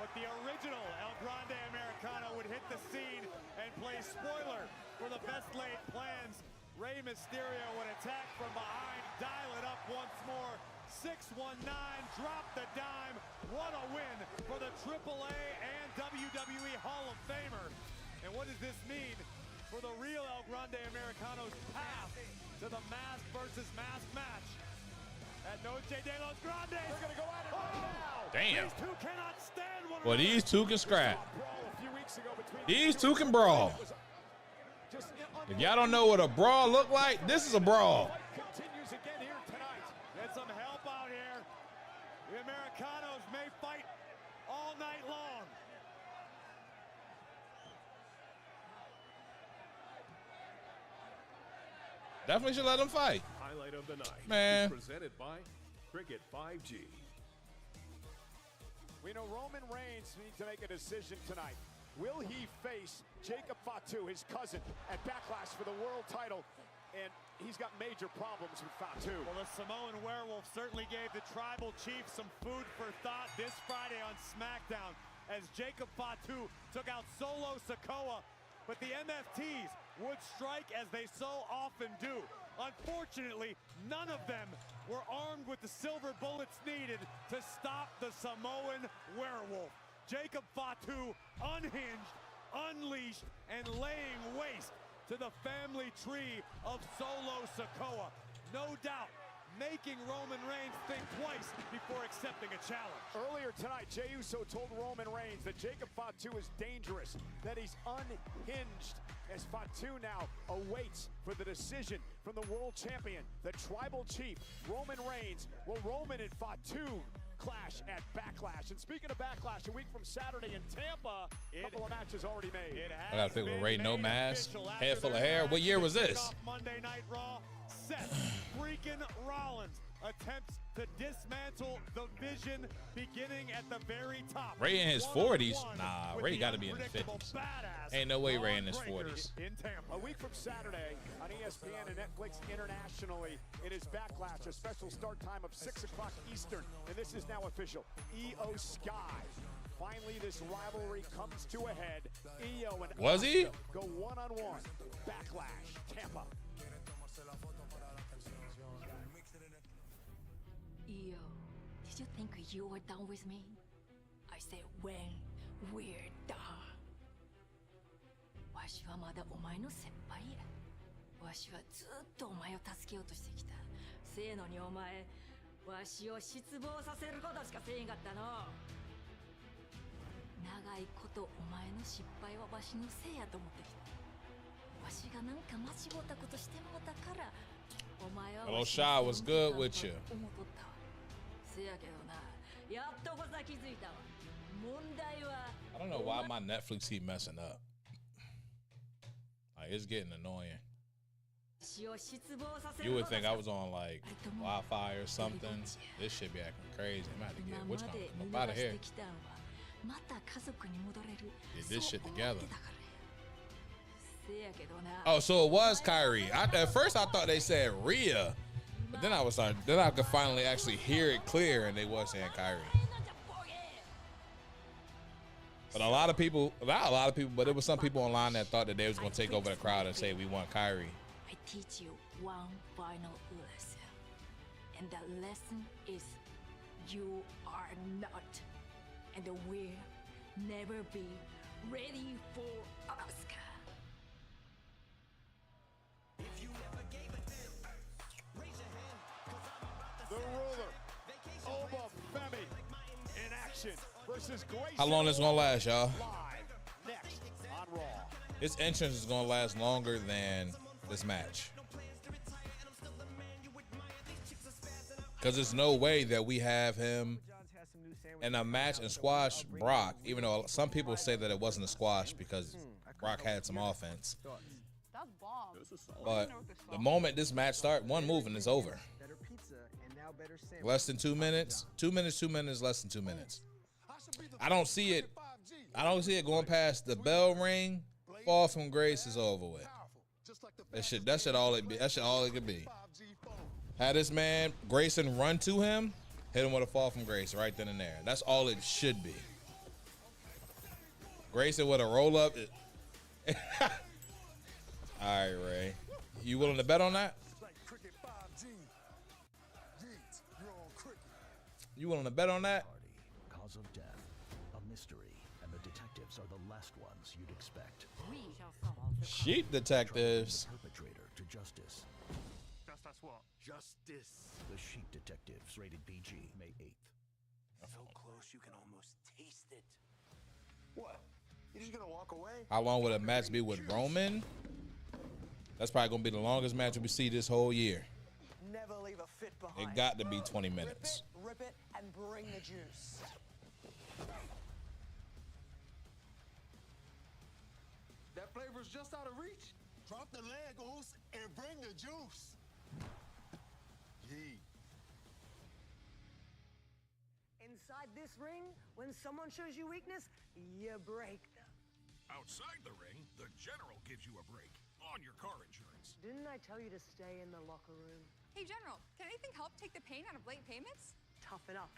but the original El Grande Americano would hit the scene and play spoiler for the best laid plans. Rey Mysterio would attack from behind, dial it up once more. 619, drop the dime. What a win for the AAA and WWE Hall of Famer. And what does this mean for the real El Grande Americano's path to the mask versus mask match at Noche de los Grandes? They're going to go at it right now. Damn. These two cannot stand one Well, another. these two can scrap. These two can brawl. If y'all don't know what a brawl look like, this is a brawl. Continues again here tonight. Get some help out here. The Americanos may fight all night long. Definitely should let them fight. Highlight of the night. Man. Presented by Cricket 5G. We know Roman Reigns needs to make a decision tonight. Will he face Jacob Fatu, his cousin, at Backlash for the world title? And he's got major problems with Fatu. Well, the Samoan Werewolf certainly gave the tribal chief some food for thought this Friday on SmackDown as Jacob Fatu took out Solo Sikoa. But the MFTs would strike as they so often do. Unfortunately, none of them were armed with the silver bullets needed to stop the Samoan Werewolf. Jacob Fatu unhinged, unleashed, and laying waste to the family tree of Solo Sikoa. No doubt, making Roman Reigns think twice before accepting a challenge. Earlier tonight, Jey Uso told Roman Reigns that Jacob Fatu is dangerous, that he's unhinged, as Fatu now awaits for the decision from the world champion, the tribal chief, Roman Reigns. Will Roman and Fatu clash at Backlash? And speaking of Backlash, a week from Saturday in Tampa, a couple of matches already made. I gotta figure Ray, no mask, head full of hair. What year was this? Monday Night Raw, Seth freaking Rollins attempts to dismantle the Vision beginning at the very top. Ray in his 40s? Nah, Ray got to be in his 50s. Ain't no way Ray in his 40s. In Tampa. A week from Saturday on ESPN and Netflix internationally, it is Backlash, a special start time of 6 o'clock Eastern, and this is now official. Io Sky. Finally, this rivalry comes to a head. Io and Was he? Asuka go one-on-one. Backlash, Tampa. Io, did you think you were done with me? I said when we're done. わしはまだお前の先輩や。わしはずっとお前を助けようとしてきた。せやのにお前、わしを失望させることしかせえんかったの。長いことお前の失敗はわしのせいやと思ってきた。わしがなんか間違ったことしてもうたから、お前は Hello, Shy. What's good with you? 思っとったわ。せやけどな、やっとこさ気づいたわ。問題は I don't know why my Netflix keep messing up. Like, it's getting annoying. You would think I was on like Wi-Fi or something. This shit be acting crazy. I'm gonna have to get which one come up out of here. Get this shit together. Oh, so it was Kyrie. At first I thought they said Rhea, but then I could finally actually hear it clear, and they was saying Kyrie. But not a lot of people, but there was some people online that thought that they was gonna take over the crowd and say we want Kyrie. I teach you one final lesson, and the lesson is you are not, and will never be ready for Asuka. The ruler, Oba Femi, in action versus Grace. How long this gonna last, y'all? Live next on Raw. This entrance is gonna last longer than this match, because there's no way that we have him in a match and squash Brock, even though some people say that it wasn't a squash because Brock had some offense. That's bomb. But the moment this match starts, one move and it's over. Less than 2 minutes. 2 minutes, 2 minutes, less than 2 minutes. I don't see it going past the bell ring. Fall from grace is over with. That shit all it be. That shit all it could be. Had this man Grayson run to him, hit him with a fall from grace right then and there. That's all it should be. Grayson with a roll up. All right, Ray. You willing to bet on that? You willing to bet on that? Cause of death, a mystery, and the detectives are the last ones you'd expect. We shall solve the Sheep detectives. Perpetrator to justice. Justice what? Justice. The Sheep Detectives, rated PG, May 8th. So close you can almost taste it. What? You just gonna walk away? How long would a match be with Roman? That's probably gonna be the longest match we see this whole year. Never leave a fit behind. It got to be 20 minutes. Rip it, and bring the juice. That flavor's just out of reach. Drop the leg, Oos, and bring the juice. Yee. Inside this ring, when someone shows you weakness, you break them. Outside the ring, the General gives you a break on your car insurance. Didn't I tell you to stay in the locker room? Hey, General, can anything help take the pain out of late payments? Toughen up.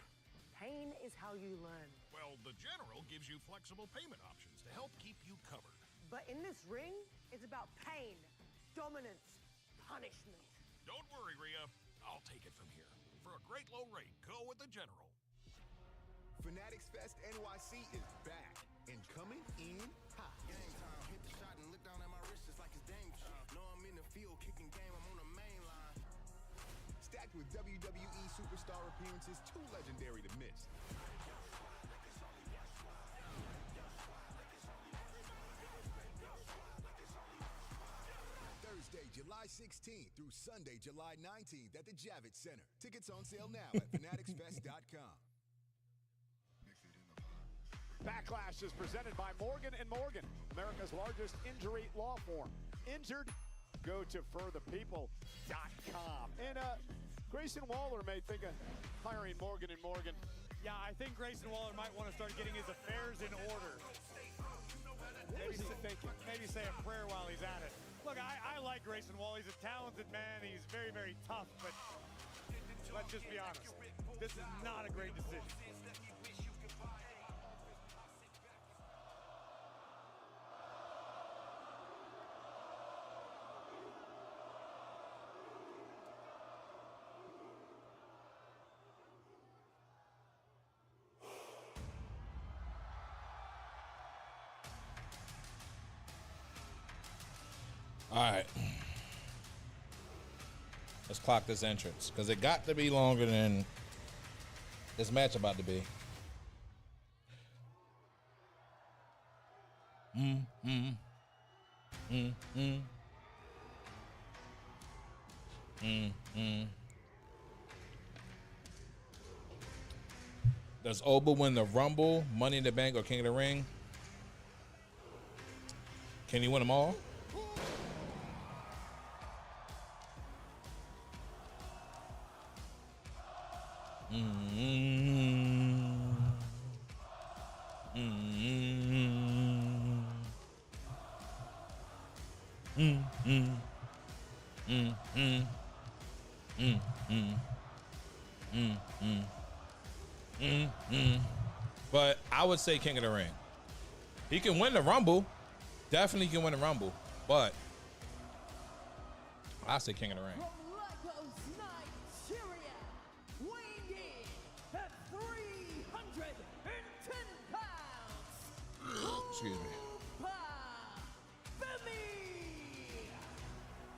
Pain is how you learn. Well, the General gives you flexible payment options to help keep you covered. But in this ring, it's about pain, dominance, punishment. Don't worry, Rhea. I'll take it from here. For a great low rate, go with the General. Fanatics Fest NYC is back and coming in hot. Game time, hit the shot and look down at my wrist just like it's game. Stacked with WWE superstar appearances too legendary to miss. Thursday, July 16th through Sunday, July 19th at the Javits Center. Tickets on sale now at fanaticsfest.com. Backlash is presented by Morgan & Morgan, America's largest injury law firm. Injured? Go to furthepeople.com. And Grayson Waller may think of hiring Morgan & Morgan. Yeah, I think Grayson Waller might want to start getting his affairs in order. Maybe say a prayer while he's at it. Look, I like Grayson Waller. He's a talented man. He's very, very tough, but let's just be honest. This is not a great decision. All right. Let's clock this entrance because it got to be longer than this match about to be. Does Oba win the Rumble, Money in the Bank, or King of the Ring? Can he win them all? But I would say King of the Ring. He can win the Rumble. Definitely can win the Rumble. But I say King of the Ring. Excuse me.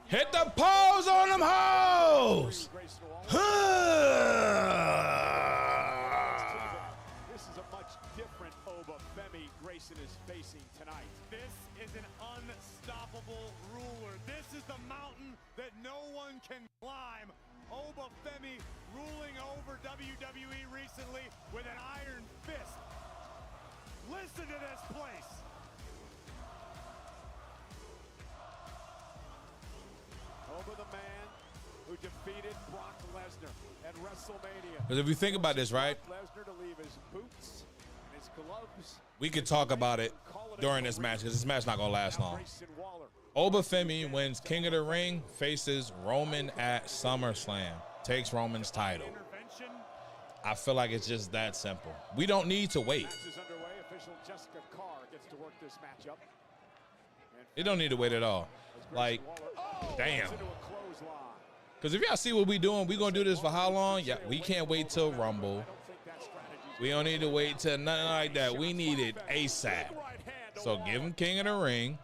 Hit the pose on them hoes! This is a much different Oba Femi Grayson is facing tonight. This is an unstoppable ruler. This is the mountain that no one can climb. Oba Femi ruling over WWE recently with an iron fist. Listen to this place. Oba the man who defeated Brock Lesnar at WrestleMania. Because if you think about this, right? Lesnar to leave his boots and his gloves. We could talk about it during this match because this match not going to last long. Oba Femi wins King of the Ring, faces Roman at SummerSlam, takes Roman's title. I feel like it's just that simple. We don't need to wait. Match is underway. Official Jessica Carr gets to work this matchup. It don't need to wait at all. Like, damn. Because if y'all see what we doing, we going to do this for how long? Yeah, we can't wait till Rumble. We don't need to wait till nothing like that. We need it ASAP. So give him King of the Ring.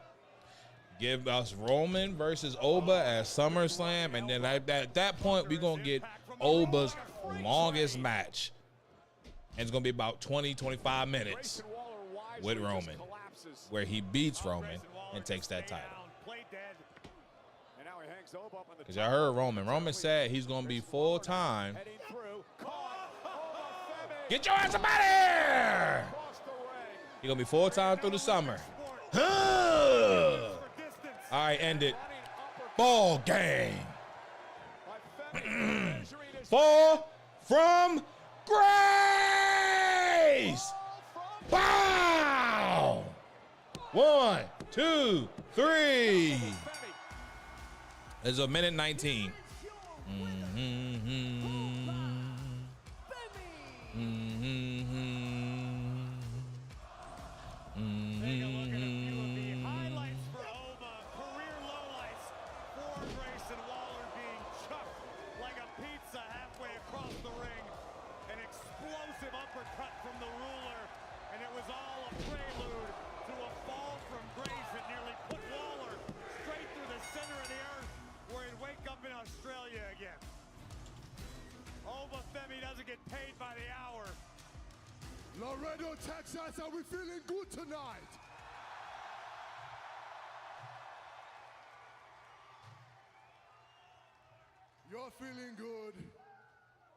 Give us Roman versus Oba at SummerSlam. And then at that point, we're going to get Oba's longest match. And it's going to be about 20, 25 minutes with Roman, where he beats Roman and takes that title. Because y'all heard Roman. Roman said he's going to be full-time. Get your ass up out of here! He's going to be full-time through the summer. All right, end it. Ball game. Fall from grace. Wow. 1, 2, 3. There's a minute 19. Texas, are we feeling good tonight? You're feeling good.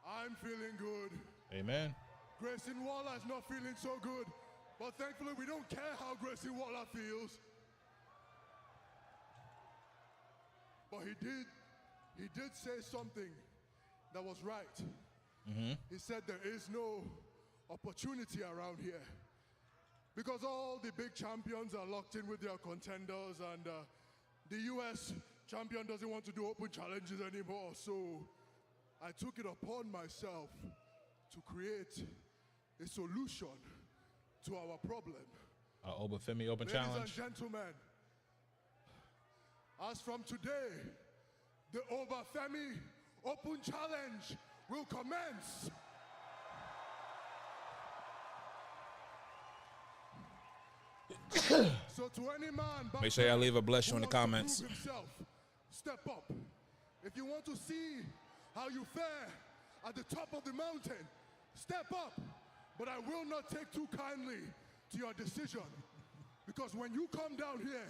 I'm feeling good. Amen. Grayson Waller is not feeling so good, but thankfully we don't care how Grayson Waller feels. But he did say something that was right. He said there is no opportunity around here because all the big champions are locked in with their contenders, and the US champion doesn't want to do open challenges anymore. So I took it upon myself to create a solution to our problem. Obafemi Open Ladies Challenge. and gentlemen, as from today, the Obafemi Open Challenge will commence. So to any man back Make sure y'all leave a bless you who in the wants to comments. prove himself, step up. If you want to see how you fare at the top of the mountain, step up. But I will not take too kindly to your decision, because when you come down here,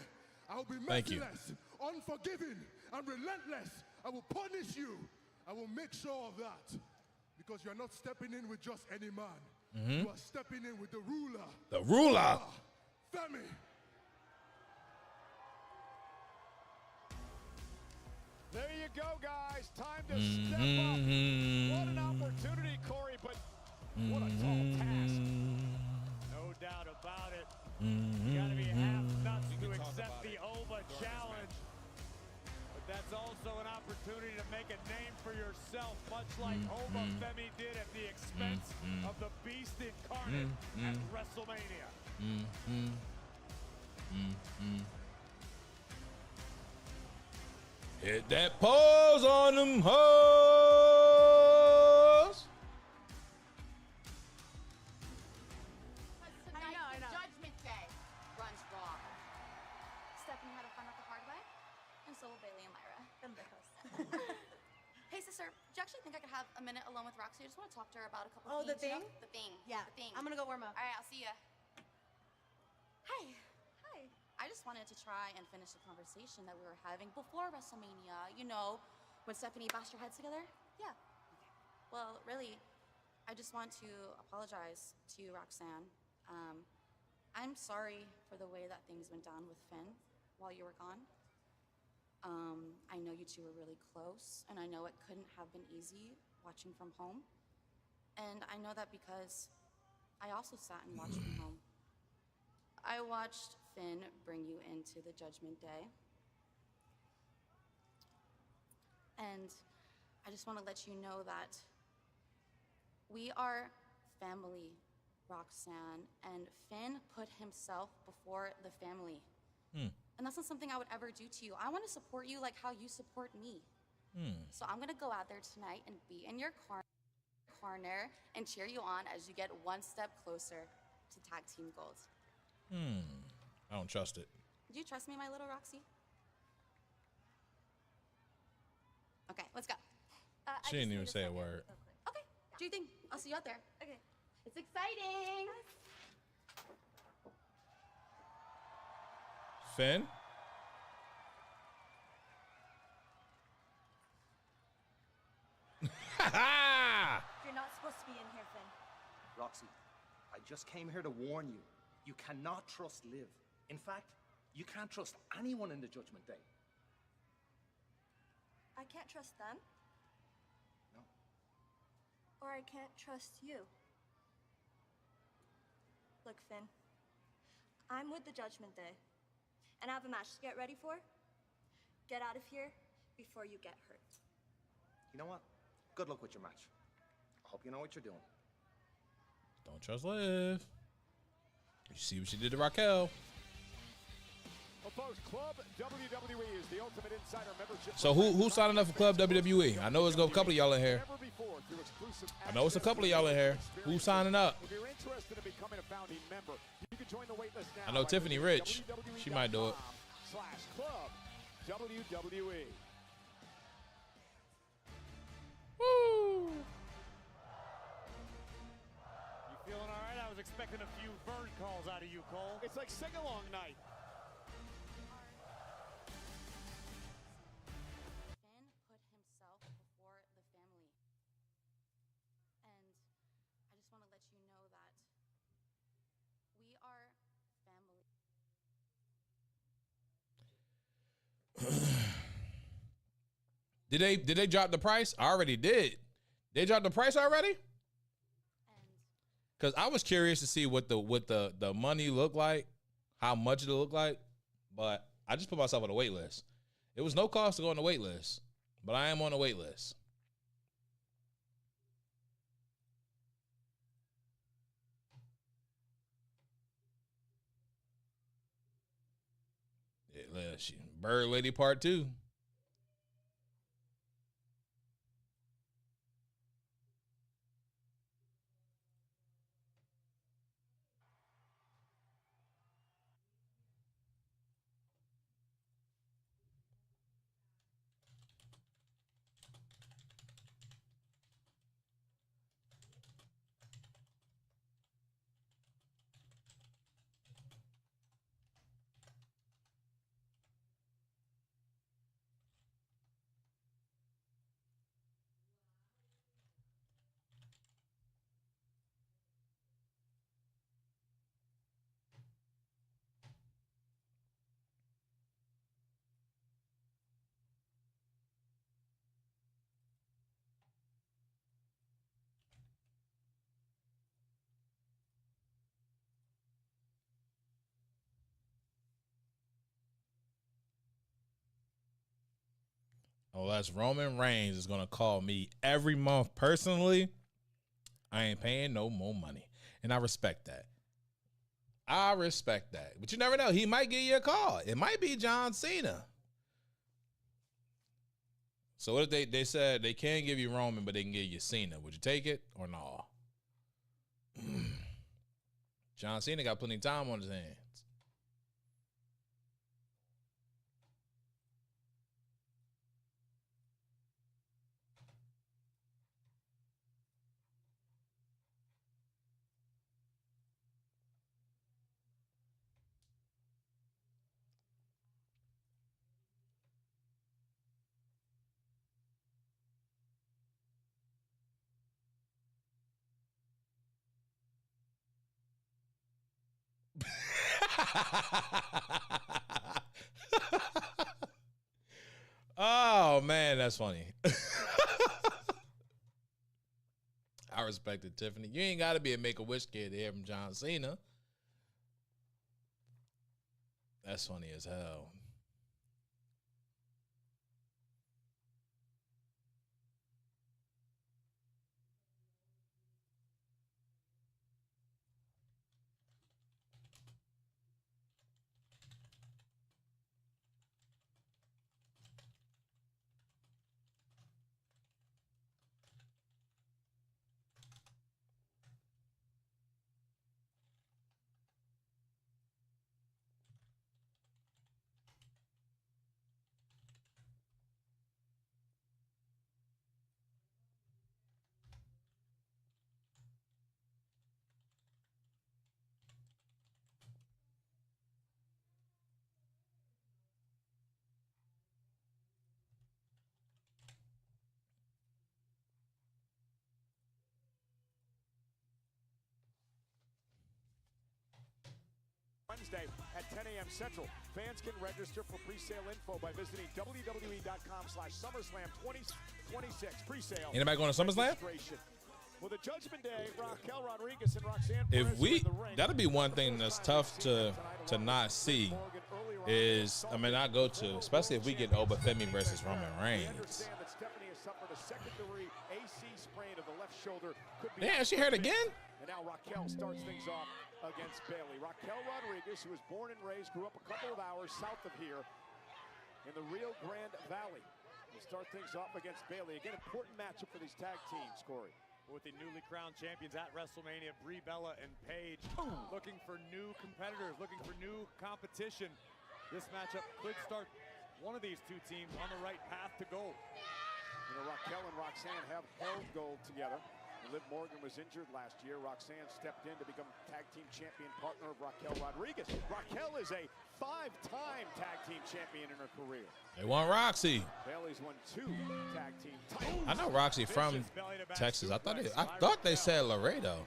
I will be Thank you. merciless, unforgiving, and relentless. I will punish you. I will make sure of that, because you're not stepping in with just any man. You are stepping in with the ruler. The ruler. Femi. There you go, guys. Time to step up. What an opportunity, Corey, but what a tall task. No doubt about it. You gotta be half nuts to accept the OVA challenge. But that's also an opportunity to make a name for yourself, much like Obafemi did at the expense of the Beast Incarnate at WrestleMania. Hit that pause on them hoes. I know. Judgment Day runs Raw. Stephanie had to find out the hard way, and so will Bailey and Myra. Hey, sister, do you actually think I could have a minute alone with Roxy? I just want to talk to her about a couple Oh, the things. You thing? know? The thing. Yeah. The thing. I'm gonna go warm up. All right, I'll see ya. Hi. Hi. I just wanted to try and finish the conversation that we were having before WrestleMania. You know, when Stephanie bashed her heads together? Yeah. Well, really, I just want to apologize to you, Roxanne. I'm sorry for the way that things went down with Finn while you were gone. I know you two were really close, and I know it couldn't have been easy watching from home. And I know that because I also sat and watched from home. I watched Finn bring you into the Judgment Day. And I just want to let you know that we are family, Roxanne, and Finn put himself before the family. And that's not something I would ever do to you. I want to support you like how you support me. So I'm going to go out there tonight and be in your corner and cheer you on as you get one step closer to Tag Team Gold. I don't trust it. Do you trust me, my little Roxy? Okay, let's go. She didn't even say a word. Okay, do your thing. I'll see you out there. Okay. It's exciting. Finn? You're not supposed to be in here, Finn. Roxy, I just came here to warn you. You cannot trust Liv. In fact, you can't trust anyone in the Judgment Day. I can't trust them. No. Or I can't trust you. Look, Finn. I'm with the Judgment Day. And I have a match to get ready for. Get out of here before you get hurt. You know what? Good luck with your match. I hope you know what you're doing. Don't trust Liv. You see what she did to Raquel. Opposed Club WWE is the Ultimate Insider membership. So who's signing up for Club WWE? I know it's a couple of y'all in here. I know it's a couple of y'all in here. Who's signing up? If you're interested in becoming a founding member, you can join the waitlist now. I know Tiffany Rich. She might do it. /Club WWE. You feeling all right? I was expecting a few bird calls out of you, Cole. It's like sing-along night. Finn put himself before the family. And I just want to let you know that we are family. Did they drop the price? I already did. They dropped the price already? Because I was curious to see what the money looked like, how much it looked like, but I just put myself on a wait list. It was no cost to go on the wait list, but I am on a wait list. Yeah, Bird Lady Part 2. Unless Roman Reigns is going to call me every month personally, I ain't paying no more money. And I respect that. I respect that. But you never know. He might give you a call. It might be John Cena. So what if they said they can't give you Roman, but they can give you Cena? Would you take it or no? John Cena got plenty of time on his hands. Oh, man, that's funny. I respect it, Tiffany. You ain't got to be a Make-A-Wish kid to hear from John Cena. That's funny as hell. Wednesday at 10 a.m. Central. Fans can register for pre-sale info by visiting WWE.com/SummerSlam2026. Pre-sale. Anybody going to SummerSlam? Well, the Judgment Day, Raquel Rodriguez and Roxanne If Perez we, in the ring. that'll be one thing that's tough to not see is, I mean, not go to, especially if we get Obafemi versus Roman Reigns. Damn, she hurt again? And now Raquel starts things off against Bailey. Raquel Rodriguez, who was born and raised, grew up a couple of hours south of here in the Rio Grande Valley. Will start things off against Bailey. Again, important matchup for these tag teams, Corey. With the newly crowned champions at WrestleMania, Brie Bella and Paige, looking for new competitors, looking for new competition. This matchup could start one of these two teams on the right path to gold. You know, Raquel and Roxanne have held gold together. Liv Morgan was injured last year. Roxanne stepped in to become tag team champion partner of Raquel Rodriguez. Raquel is a 5-time tag team champion in her career. They want Roxy. Bailey's won 2 tag team titles. I know Roxy from Texas. I thought they said Laredo.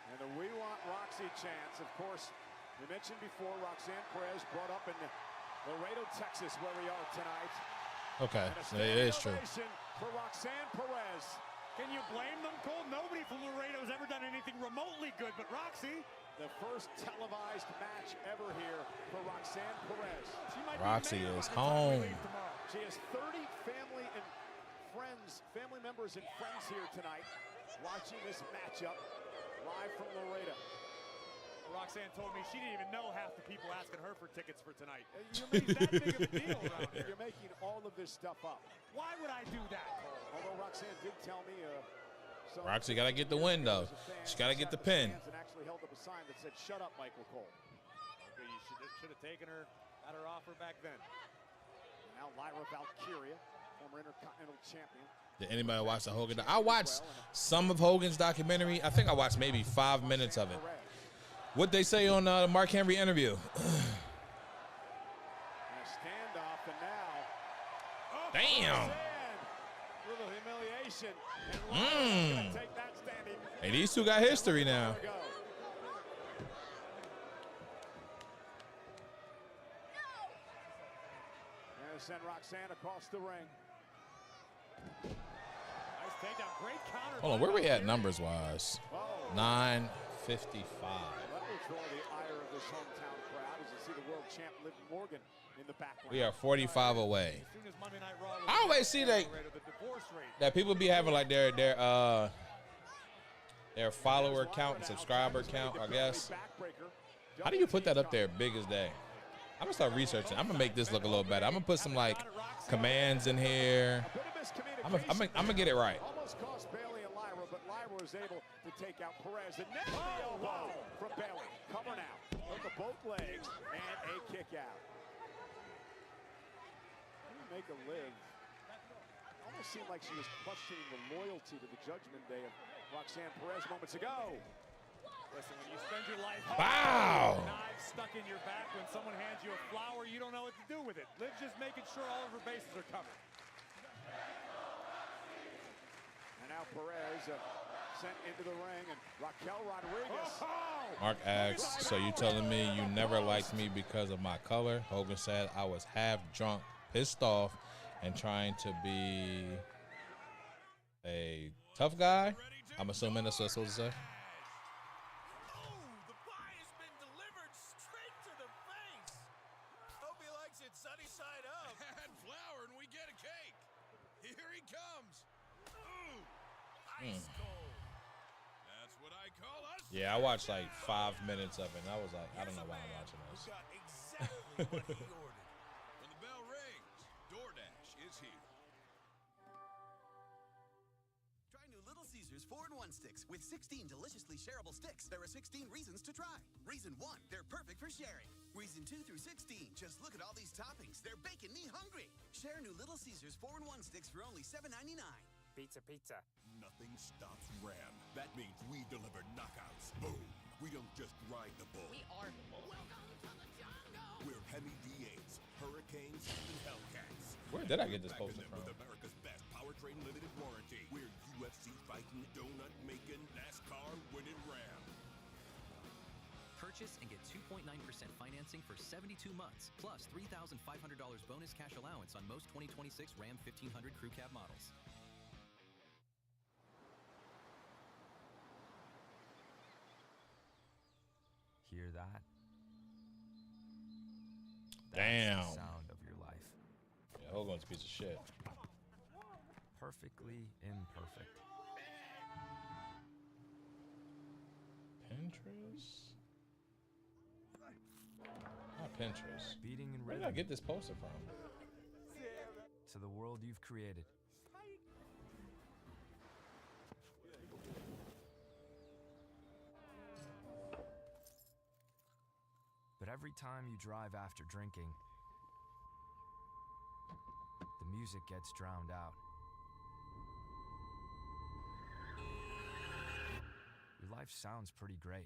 And the We Want Roxy chants, of course, we mentioned before, Roxanne Perez brought up in Laredo, Texas, where we are tonight. Okay, it is true. For Roxanne Perez. Can you blame them, Cole? Nobody from Laredo has ever done anything remotely good, but Roxy. The first televised match ever here for Roxanne Perez. Roxy is home. She has 30 family members and friends here tonight watching this matchup live from Laredo. Roxanne told me she didn't even know half the people asking her for tickets for tonight. You made that big of a deal around here. You're making all of this stuff up. Why would I do that, Cole? Although Roxanne did tell me Roxy got to get the win, though. She got to get the pin. And actually held up a sign that said, "Shut up, Michael Cole." Okay, you should have taken her at her offer back then. Now Lyra Valkyria, former Intercontinental Champion. Did anybody watch the Hogan? I watched some of Hogan's documentary. I think I watched maybe 5 minutes of it. What'd they say on the Mark Henry interview? Standoff, and now. Damn. Little humiliation. And take that standing. Hey, these two got history now. And send Roxanne across the ring. Nice takedown. Great counter. Hold on, where we at numbers-wise? 9:55. Draw the ire of this hometown crowd as you see the world champ Liv Morgan in the background. We are 45 away. I always see that people be having like their follower count and subscriber count, I guess. How do you put that up there big as day? I'm gonna start researching. I'm gonna make this look a little better. I'm gonna put some like commands in here. I'm gonna get it right. Almost cost Bailey and Lyra, but Lyra was able to take out Perez. And next the elbow from Bailey. Cover now. Hook of both legs and a kick out. What do you make of Liv? Almost seemed like she was questioning the loyalty to the Judgment Day of Roxanne Perez moments ago. Listen, when you spend your life knives stuck in your back, when someone hands you a flower, you don't know what to do with it. Liv's just making sure all of her bases are covered. And now Perez sent into the ring, and Raquel Rodriguez. Mark asks, so you telling me you never liked me because of my color? Hogan said I was half drunk, pissed off, and trying to be a tough guy? I'm assuming that's what it's supposed to say. The pie has been delivered straight to the face. Hope he likes it sunny side up. Add flour and we get a cake. Here he comes. Ooh, ice cold. That's what I call us. Yeah, I watched like 5 minutes of it, and I was like, I don't know why I'm watching this. Got exactly what he ordered. When the bell rings, DoorDash is here. Try new Little Caesars 4-in-1 sticks with 16 deliciously shareable sticks. There are 16 reasons to try. Reason 1, they're perfect for sharing. Reason 2 through 16, just look at all these toppings. They're making me hungry. Share new Little Caesars 4-in-1 sticks for only $7.99. Pizza, pizza. Nothing stops Ram. That means we deliver knockouts. Boom. We don't just ride the bull. We are the bull. Welcome to the jungle. We're Hemi V8s, Hurricanes, and Hellcats. Where did I get this poster from? With America's best powertrain limited warranty. We're UFC fighting, donut making, NASCAR winning Ram. Purchase and get 2.9% financing for 72 months, plus $3,500 bonus cash allowance on most 2026 Ram 1500 Crew Cab models. Hear that? Damn. That's the sound of your life. Yeah, Hogan's a piece of shit. Perfectly imperfect. Pinterest? Not Pinterest. Beating in Where rhythm. did I get this poster from? To the world you've created. But every time you drive after drinking, the music gets drowned out. Life sounds pretty great.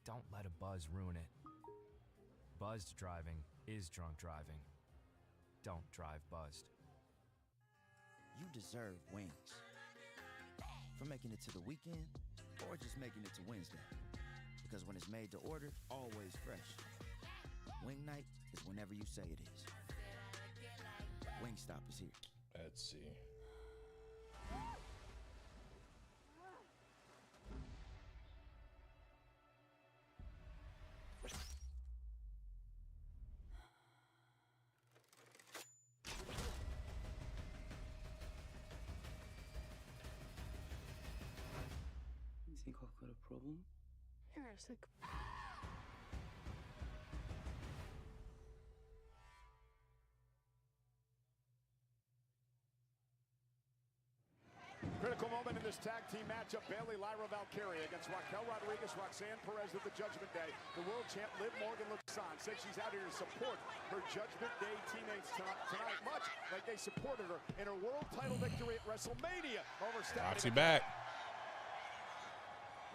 Don't let a buzz ruin it. Buzzed driving is drunk driving. Don't drive buzzed. You deserve wings. For making it to the weekend, or just making it to Wednesday. Because when it's made to order, always fresh. Wing night is whenever you say it is. Wingstop is here. Let's see. You think I've got a problem? You're a sick. Critical moment in this tag team matchup. Bayley, Lyra Valkyria against Raquel Rodriguez, Roxanne Perez at the Judgment Day. The world champ Liv Morgan looks on, says she's out here to support her Judgment Day teammates tonight, much like they supported her in her world title victory at WrestleMania over Stephanie. Roxy back.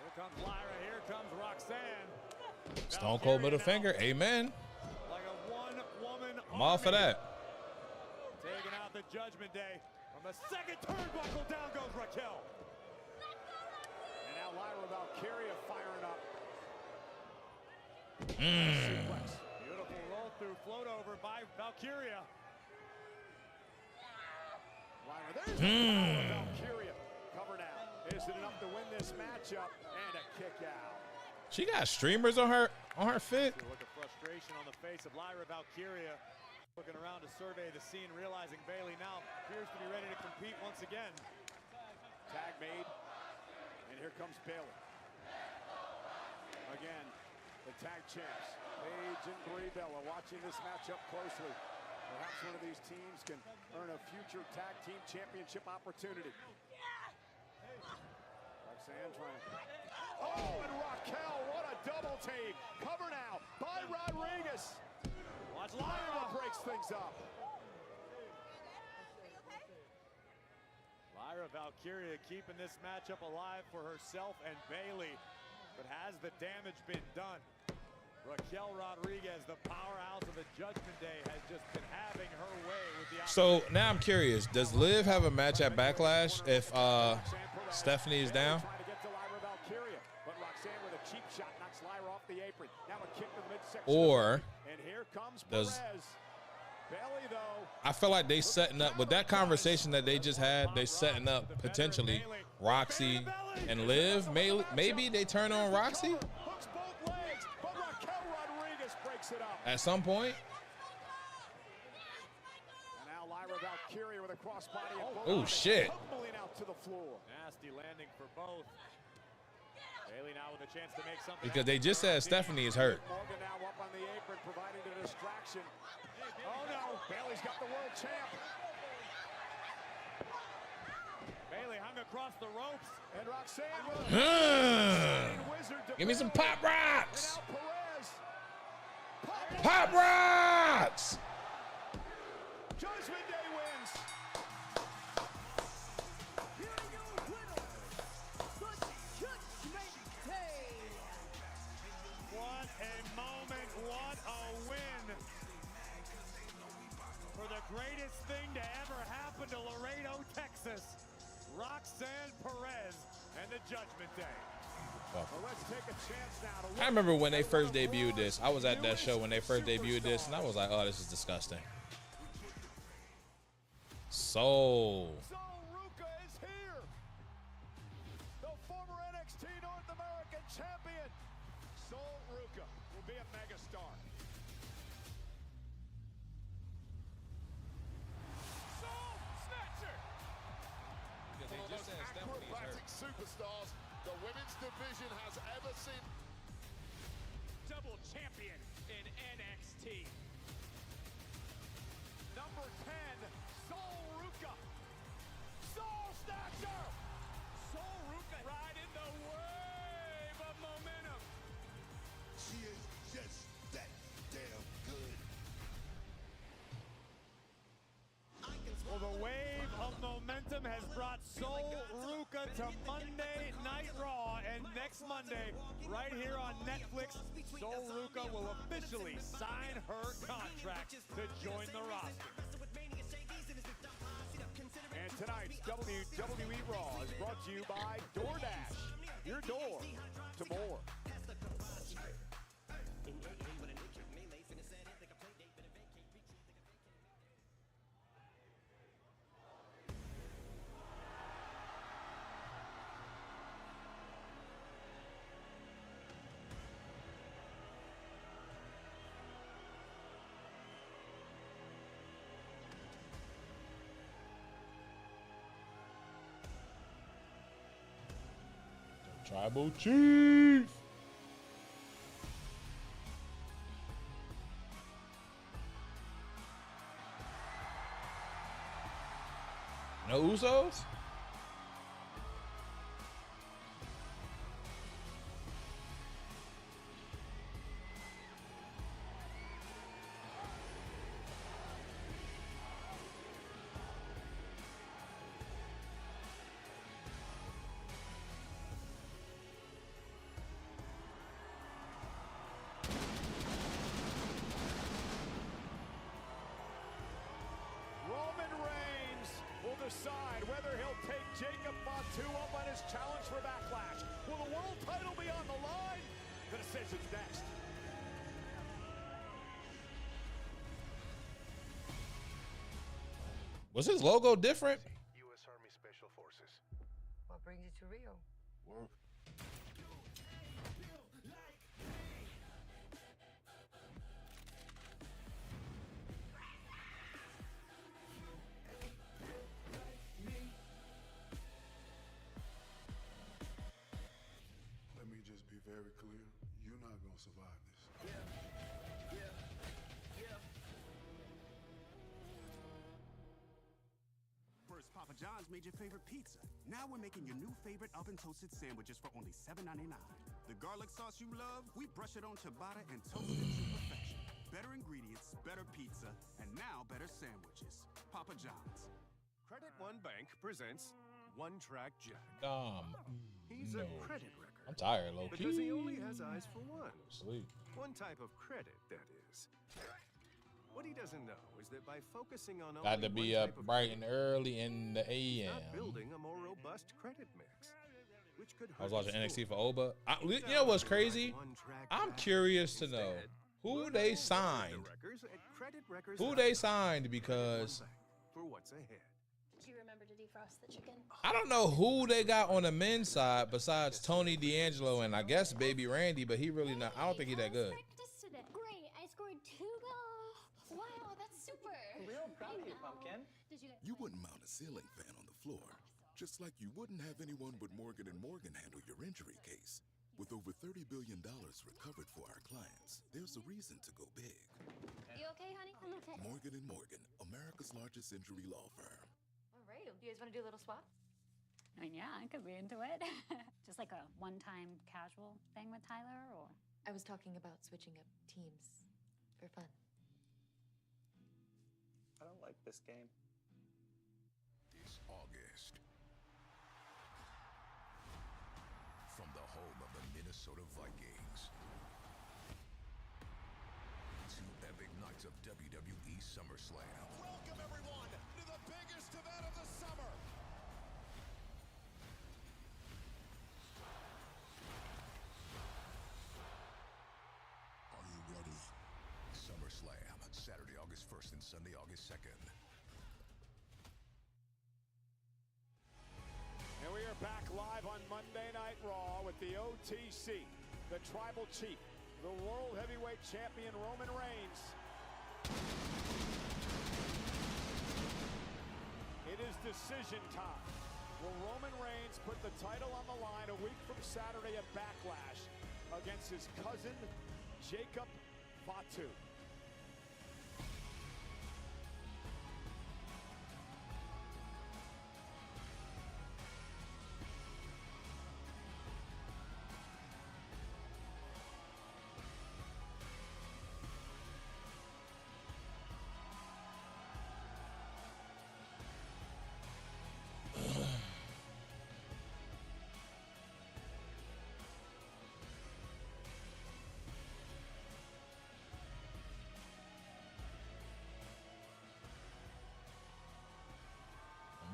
Here comes Lyra, here comes Roxanne. Stone Cold middle finger. Amen. Like a one-woman I'm all for that. Taking out the Judgment Day. From the second turnbuckle, down goes Raquel. And now Lyra Valkyria firing up. Suplex. Beautiful roll through, float over by Valkyria. Lyra, there's Lyra Valkyria. Cover now. Is it enough to win this matchup? And a kick out. She got streamers on her fit. A look of frustration on the face of Lyra Valkyria. Looking around to survey the scene, realizing Bayley now appears to be ready to compete once again. Tag made, and here comes Bayley. Again, the tag champs, Paige and Brie Bella, watching this matchup closely. Perhaps one of these teams can earn a future tag team championship opportunity. Roxanne trying to... Oh, and Raquel, what a double team. Cover now by Rodriguez. Watch Lyra breaks things up. Lyra Valkyria keeping this matchup alive for herself and Bayley. But has the damage been done? Raquel Rodriguez, the powerhouse of the Judgment Day, has just been having her way with the... So now I'm curious. Does Liv have a match at Backlash if Stephanie is down? Or does I feel like they setting up with that conversation that they just had, they setting up potentially Roxy and Liv. Maybe they turn on Roxy at some point. Oh shit. Nasty landing for both. Bayley now with a chance to make something. Because they just said Stephanie is hurt. Morgan now up on the apron, providing the distraction. Oh no, Bayley's got the world champ. Bayley hung across the ropes. And Roxanne Give me some pop rocks. Pop rocks. Judgment Day wins. What a moment, what a win. For the greatest thing to ever happen to Laredo, Texas, Roxanne Perez and the Judgment Day. Well, let's take a chance now to I remember when they first debuted this. I was at that show when they first debuted this, and I was like, oh, this is disgusting. Sol Ruca is here. The former NXT North American champion. Sol Ruca will be a megastar. Soul Snatcher! One of the most acrobatic superstars the women's division has ever seen. Double champion in NXT. Number 10, Sol Ruca. Soul Snatcher! Sol Ruca riding the wave of momentum. She is just that damn good. Well, the wave of momentum has brought Sol Ruca to Monday Night Raw, and next Monday, right here on Netflix, Sol Ruca will officially sign her contract to join the roster. And tonight's WWE Raw is brought to you by DoorDash, your door to more. Tribal Chief. No Usos? Roman Reigns will decide whether he'll take Jacob Fatu up on his challenge for Backlash. Will the world title be on the line? The decision's next. Was his logo different? U.S. Army Special Forces. What brings you to Rio? Work. Let me just be very clear. You're not gonna survive this. First, Papa John's made your favorite pizza. Now we're making your new favorite oven toasted sandwiches for only $7.99. The garlic sauce you love, we brush it on ciabatta and toast it to perfection. Better ingredients, better pizza, and now better sandwiches. Papa John's. Credit One Bank presents One Track Jack. He's no. a credit wrecker. I'm tired, low Because key. he only has eyes for one. Sleep. One type of credit, that is. What he doesn't know is that by focusing on Got to only be one up type of bright and early in the he's AM. not building a more robust credit mix, which could I was hurt watching his NXT score. for Oba. You know what's crazy? I'm curious to know who they signed. Who they signed because For what's ahead. Do you remember to defrost the chicken? I don't know who they got on the men's side besides Tony D'Angelo and I guess Baby Randy, but he really not. I don't think he that good. Today. Great, I scored 2 goals. Wow, that's super. Real proud of you, Pumpkin. Did you guys You wouldn't mount a ceiling fan on the floor, just like you wouldn't have anyone but Morgan & Morgan handle your injury case. With over $30 billion recovered for our clients, there's a reason to go big. You okay, honey? I'm okay. Morgan & Morgan, America's largest injury law firm. All right. You guys want to do a little swap? I mean, yeah, I could be into it. Just like a one-time casual thing with Tyler, or? I was talking about switching up teams for fun. I don't like this game. This August. From the home of the Minnesota Vikings. 2 epic nights of WWE SummerSlam. Welcome, everyone, to the biggest event of the summer. Are you ready? SummerSlam, Saturday, August 1st and Sunday, August 2nd. And we are back live on Monday Night Raw with the OTC, the Tribal Chief, the World Heavyweight Champion Roman Reigns. It is decision time. Will Roman Reigns put the title on the line a week from Saturday at Backlash against his cousin, Jacob Fatu?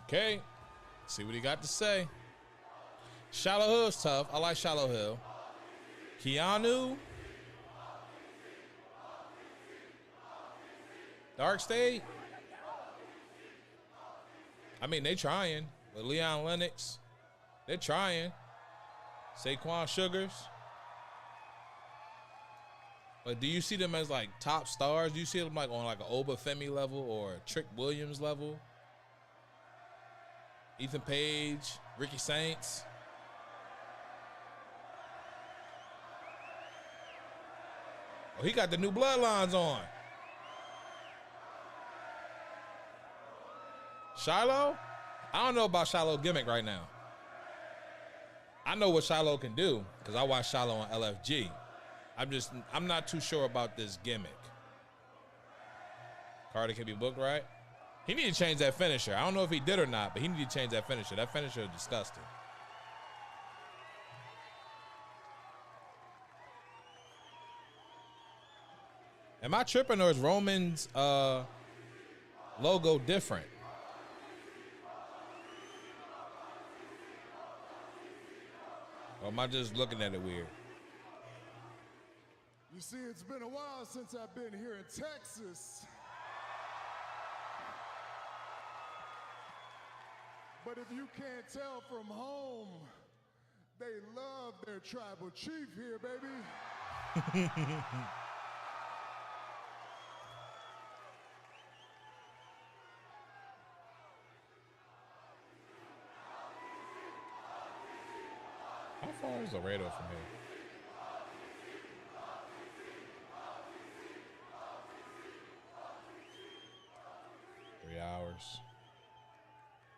Okay. See what he got to say. Shallow Hill's tough. I like Shallow Hill. Keanu. Dark State. I mean, they trying. With Leon Lennox. They're trying. Saquon Sugars. But do you see them as like top stars? Do you see them like on like an Obafemi level or a Trick Williams level? Ethan Page, Ricky Saints. Oh, he got the new bloodlines on. Shiloh? I don't know about Shiloh gimmick right now. I know what Shiloh can do because I watched Shiloh on LFG. I'm not too sure about this gimmick. Carter can be booked right. He need to change that finisher. I don't know if he did or not, but he need to change that finisher. That finisher is disgusting. Am I tripping or is Roman's logo different? Or am I just looking at it weird? You see, it's been a while since I've been here in Texas. But if you can't tell from home, they love their tribal chief here, baby. How far is Laredo from here? Hours.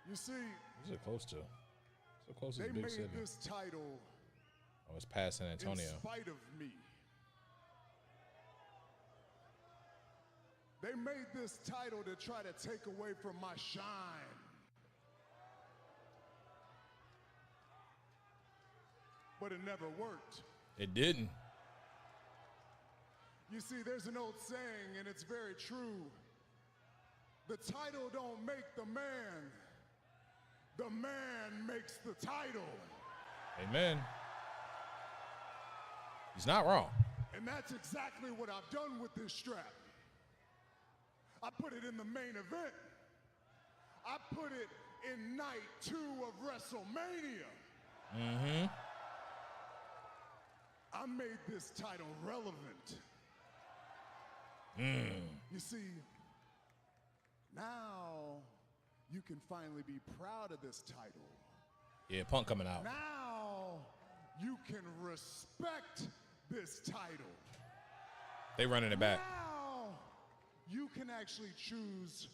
You see, what's it close to? So close to the they big made city. this title. Oh, it's past San Antonio. In spite of me. They made this title to try to take away from my shine. But it never worked. It didn't. You see, there's an old saying, and it's very true. The title don't make the man. The man makes the title. Amen. He's not wrong. And that's exactly what I've done with this strap. I put it in the main event. I put it in night 2 of WrestleMania. Mm-hmm. I made this title relevant. You see, now you can finally be proud of this title. Yeah, Punk coming out. Now you can respect this title. They running it back. Now you can actually choose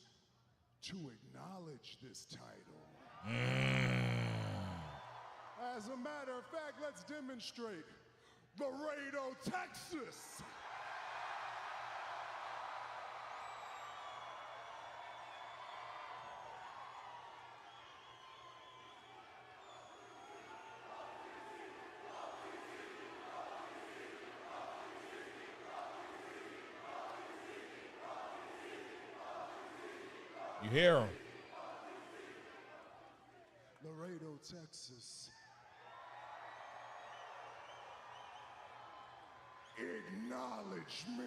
to acknowledge this title. As a matter of fact, let's demonstrate. Laredo, Texas. You hear him. Laredo, Texas. Acknowledge me.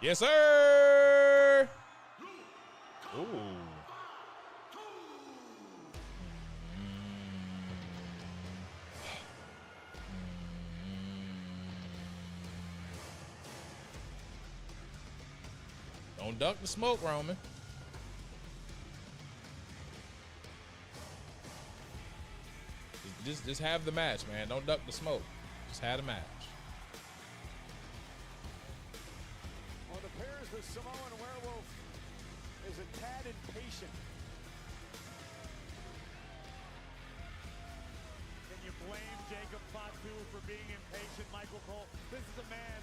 Yes, sir. Ooh. Don't duck the smoke, Roman. Just have the match, man. Don't duck the smoke. Just have the match. On the pairs, the Samoan Werewolf is a tad impatient. Can you blame Jacob Fatu for being impatient, Michael Cole? This is a man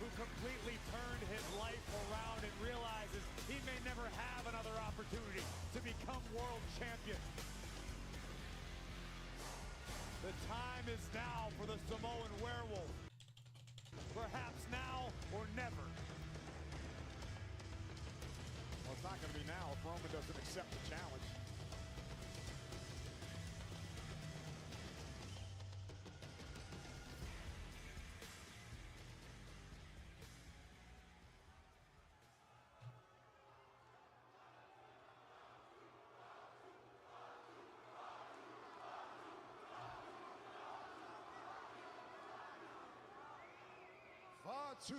who completely turned his life around and realizes he may never have another opportunity to become world champion. The time is now for the Samoan Werewolf. Perhaps now or never. it's not going to be now if Roman doesn't accept the challenge. Far 2,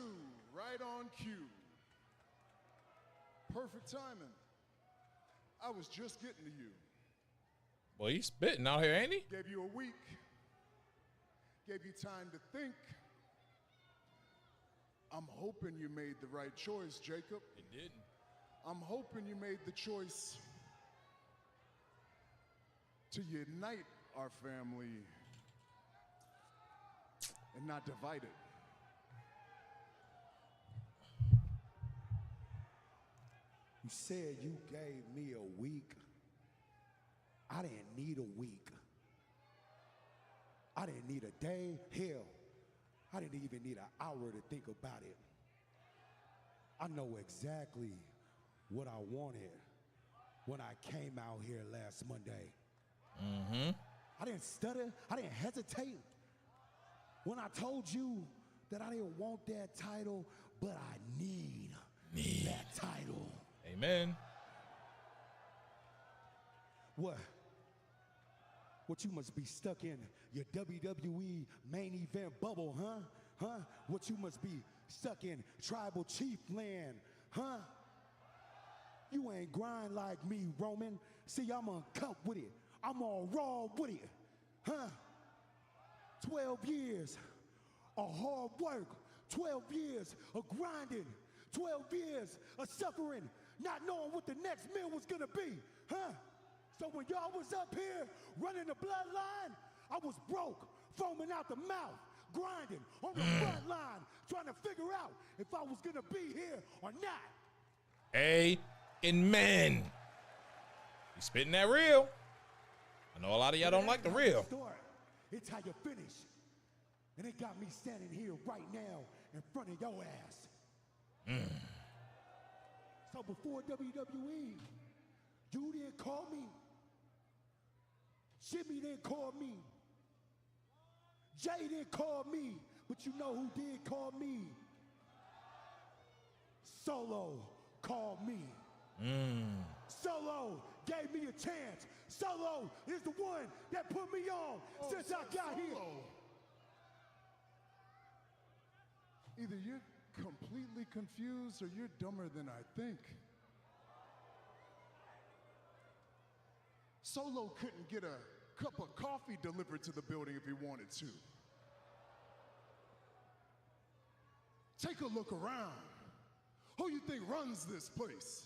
right on cue. Perfect timing. I was just getting to you. Boy, he's spitting out here, ain't he? Gave you a week. Gave you time to think. I'm hoping you made the right choice, Jacob. He didn't. I'm hoping you made the choice to unite our family and not divide it. You said you gave me a week. I didn't need a week. I didn't need a day. Hell, I didn't even need an hour to think about it. I know exactly what I wanted when I came out here last Monday. Mm-hmm. I didn't stutter. I didn't hesitate. When I told you that I didn't want that title, but I need that title. Amen. What? What, you must be stuck in your WWE main event bubble, huh? Huh? What, you must be stuck in tribal chief land, huh? You ain't grind like me, Roman. See, I'm uncut with it. I'm all raw with it, huh? 12 years of hard work, 12 years of grinding, 12 years of suffering, not knowing what the next meal was gonna be, huh? So when y'all was up here running the bloodline, I was broke, foaming out the mouth, grinding on the front line, trying to figure out if I was gonna be here or not. Amen. He's spitting that real. I know a lot of y'all don't like the real. It's how you finish. And it got me standing here right now in front of your ass. So before WWE, you didn't call me. Jimmy didn't call me. Jay didn't call me. But you know who did call me? Solo called me. Solo gave me a chance. Solo is the one that put me on since I got here. Either you're completely confused or you're dumber than I think. Solo couldn't get a cup of coffee delivered to the building if he wanted to. Take a look around. Who you think runs this place?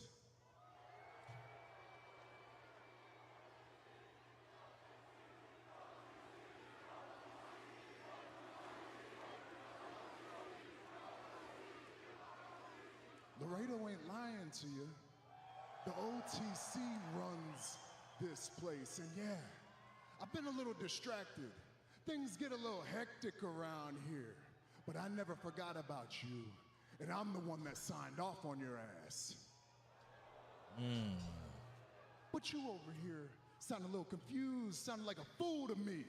Laredo ain't lying to you. The OTC runs this place, and yeah, I've been a little distracted. Things get a little hectic around here, but I never forgot about you, and I'm the one that signed off on your ass. But you over here sound a little confused, sounding like a fool to me.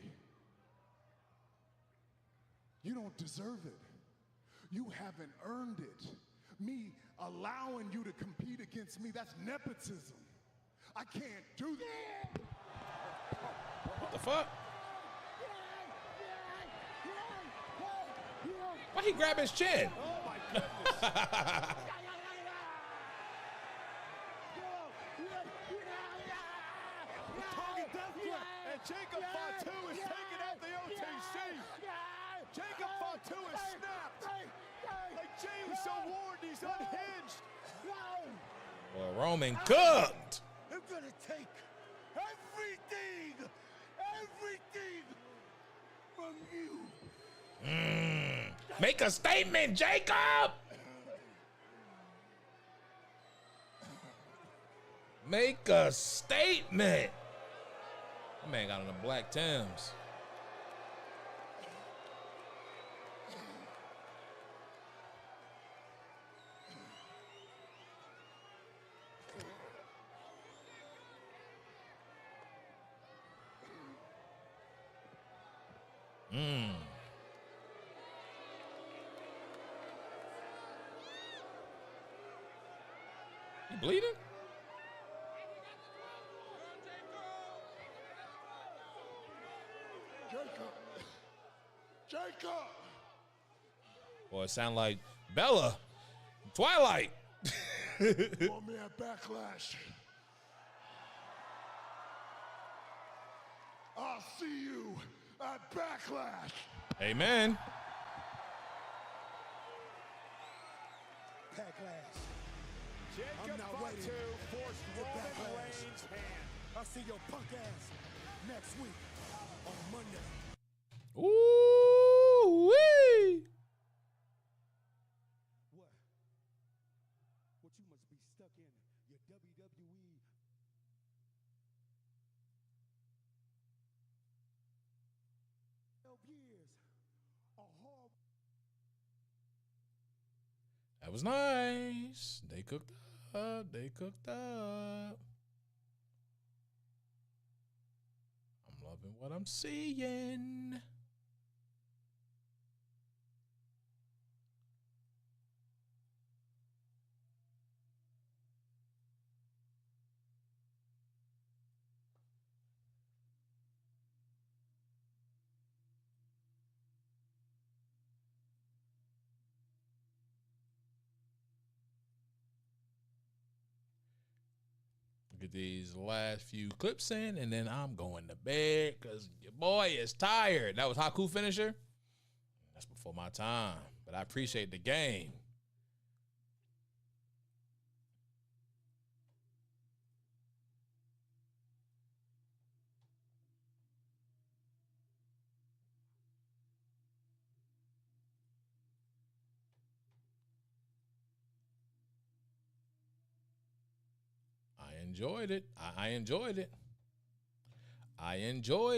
You don't deserve it. You haven't earned it. Me allowing you to compete against me, that's nepotism. I can't do that. What the fuck? Why he grab his chin? Oh my goodness. And Jacob Fatu is taking out the OTC. Jacob Fatu is snapped. Like James so warned, he's unhinged. Well, Roman cooked. I'm gonna take everything from you. Make a statement, Jacob. Make a statement. That man got on the black Timbs. You bleeding? Jacob! Boy, it sound like Bella. Twilight. Want me at Backlash? I'll see you at Backlash. Amen. Backlash. Jacob I'm not waiting Fatu forced to Roman backlash. Reigns' hand. I'll see your punk ass next week on Monday. Ooh-wee. What you must be stuck in your WWE. Years. A hard. That was nice. They cooked up. They cooked up. I'm loving what I'm seeing. Get these last few clips in, and then I'm going to bed because your boy is tired. That was Haku finisher. That's before my time, but I appreciate the game. I enjoyed it. I enjoyed it. I enjoyed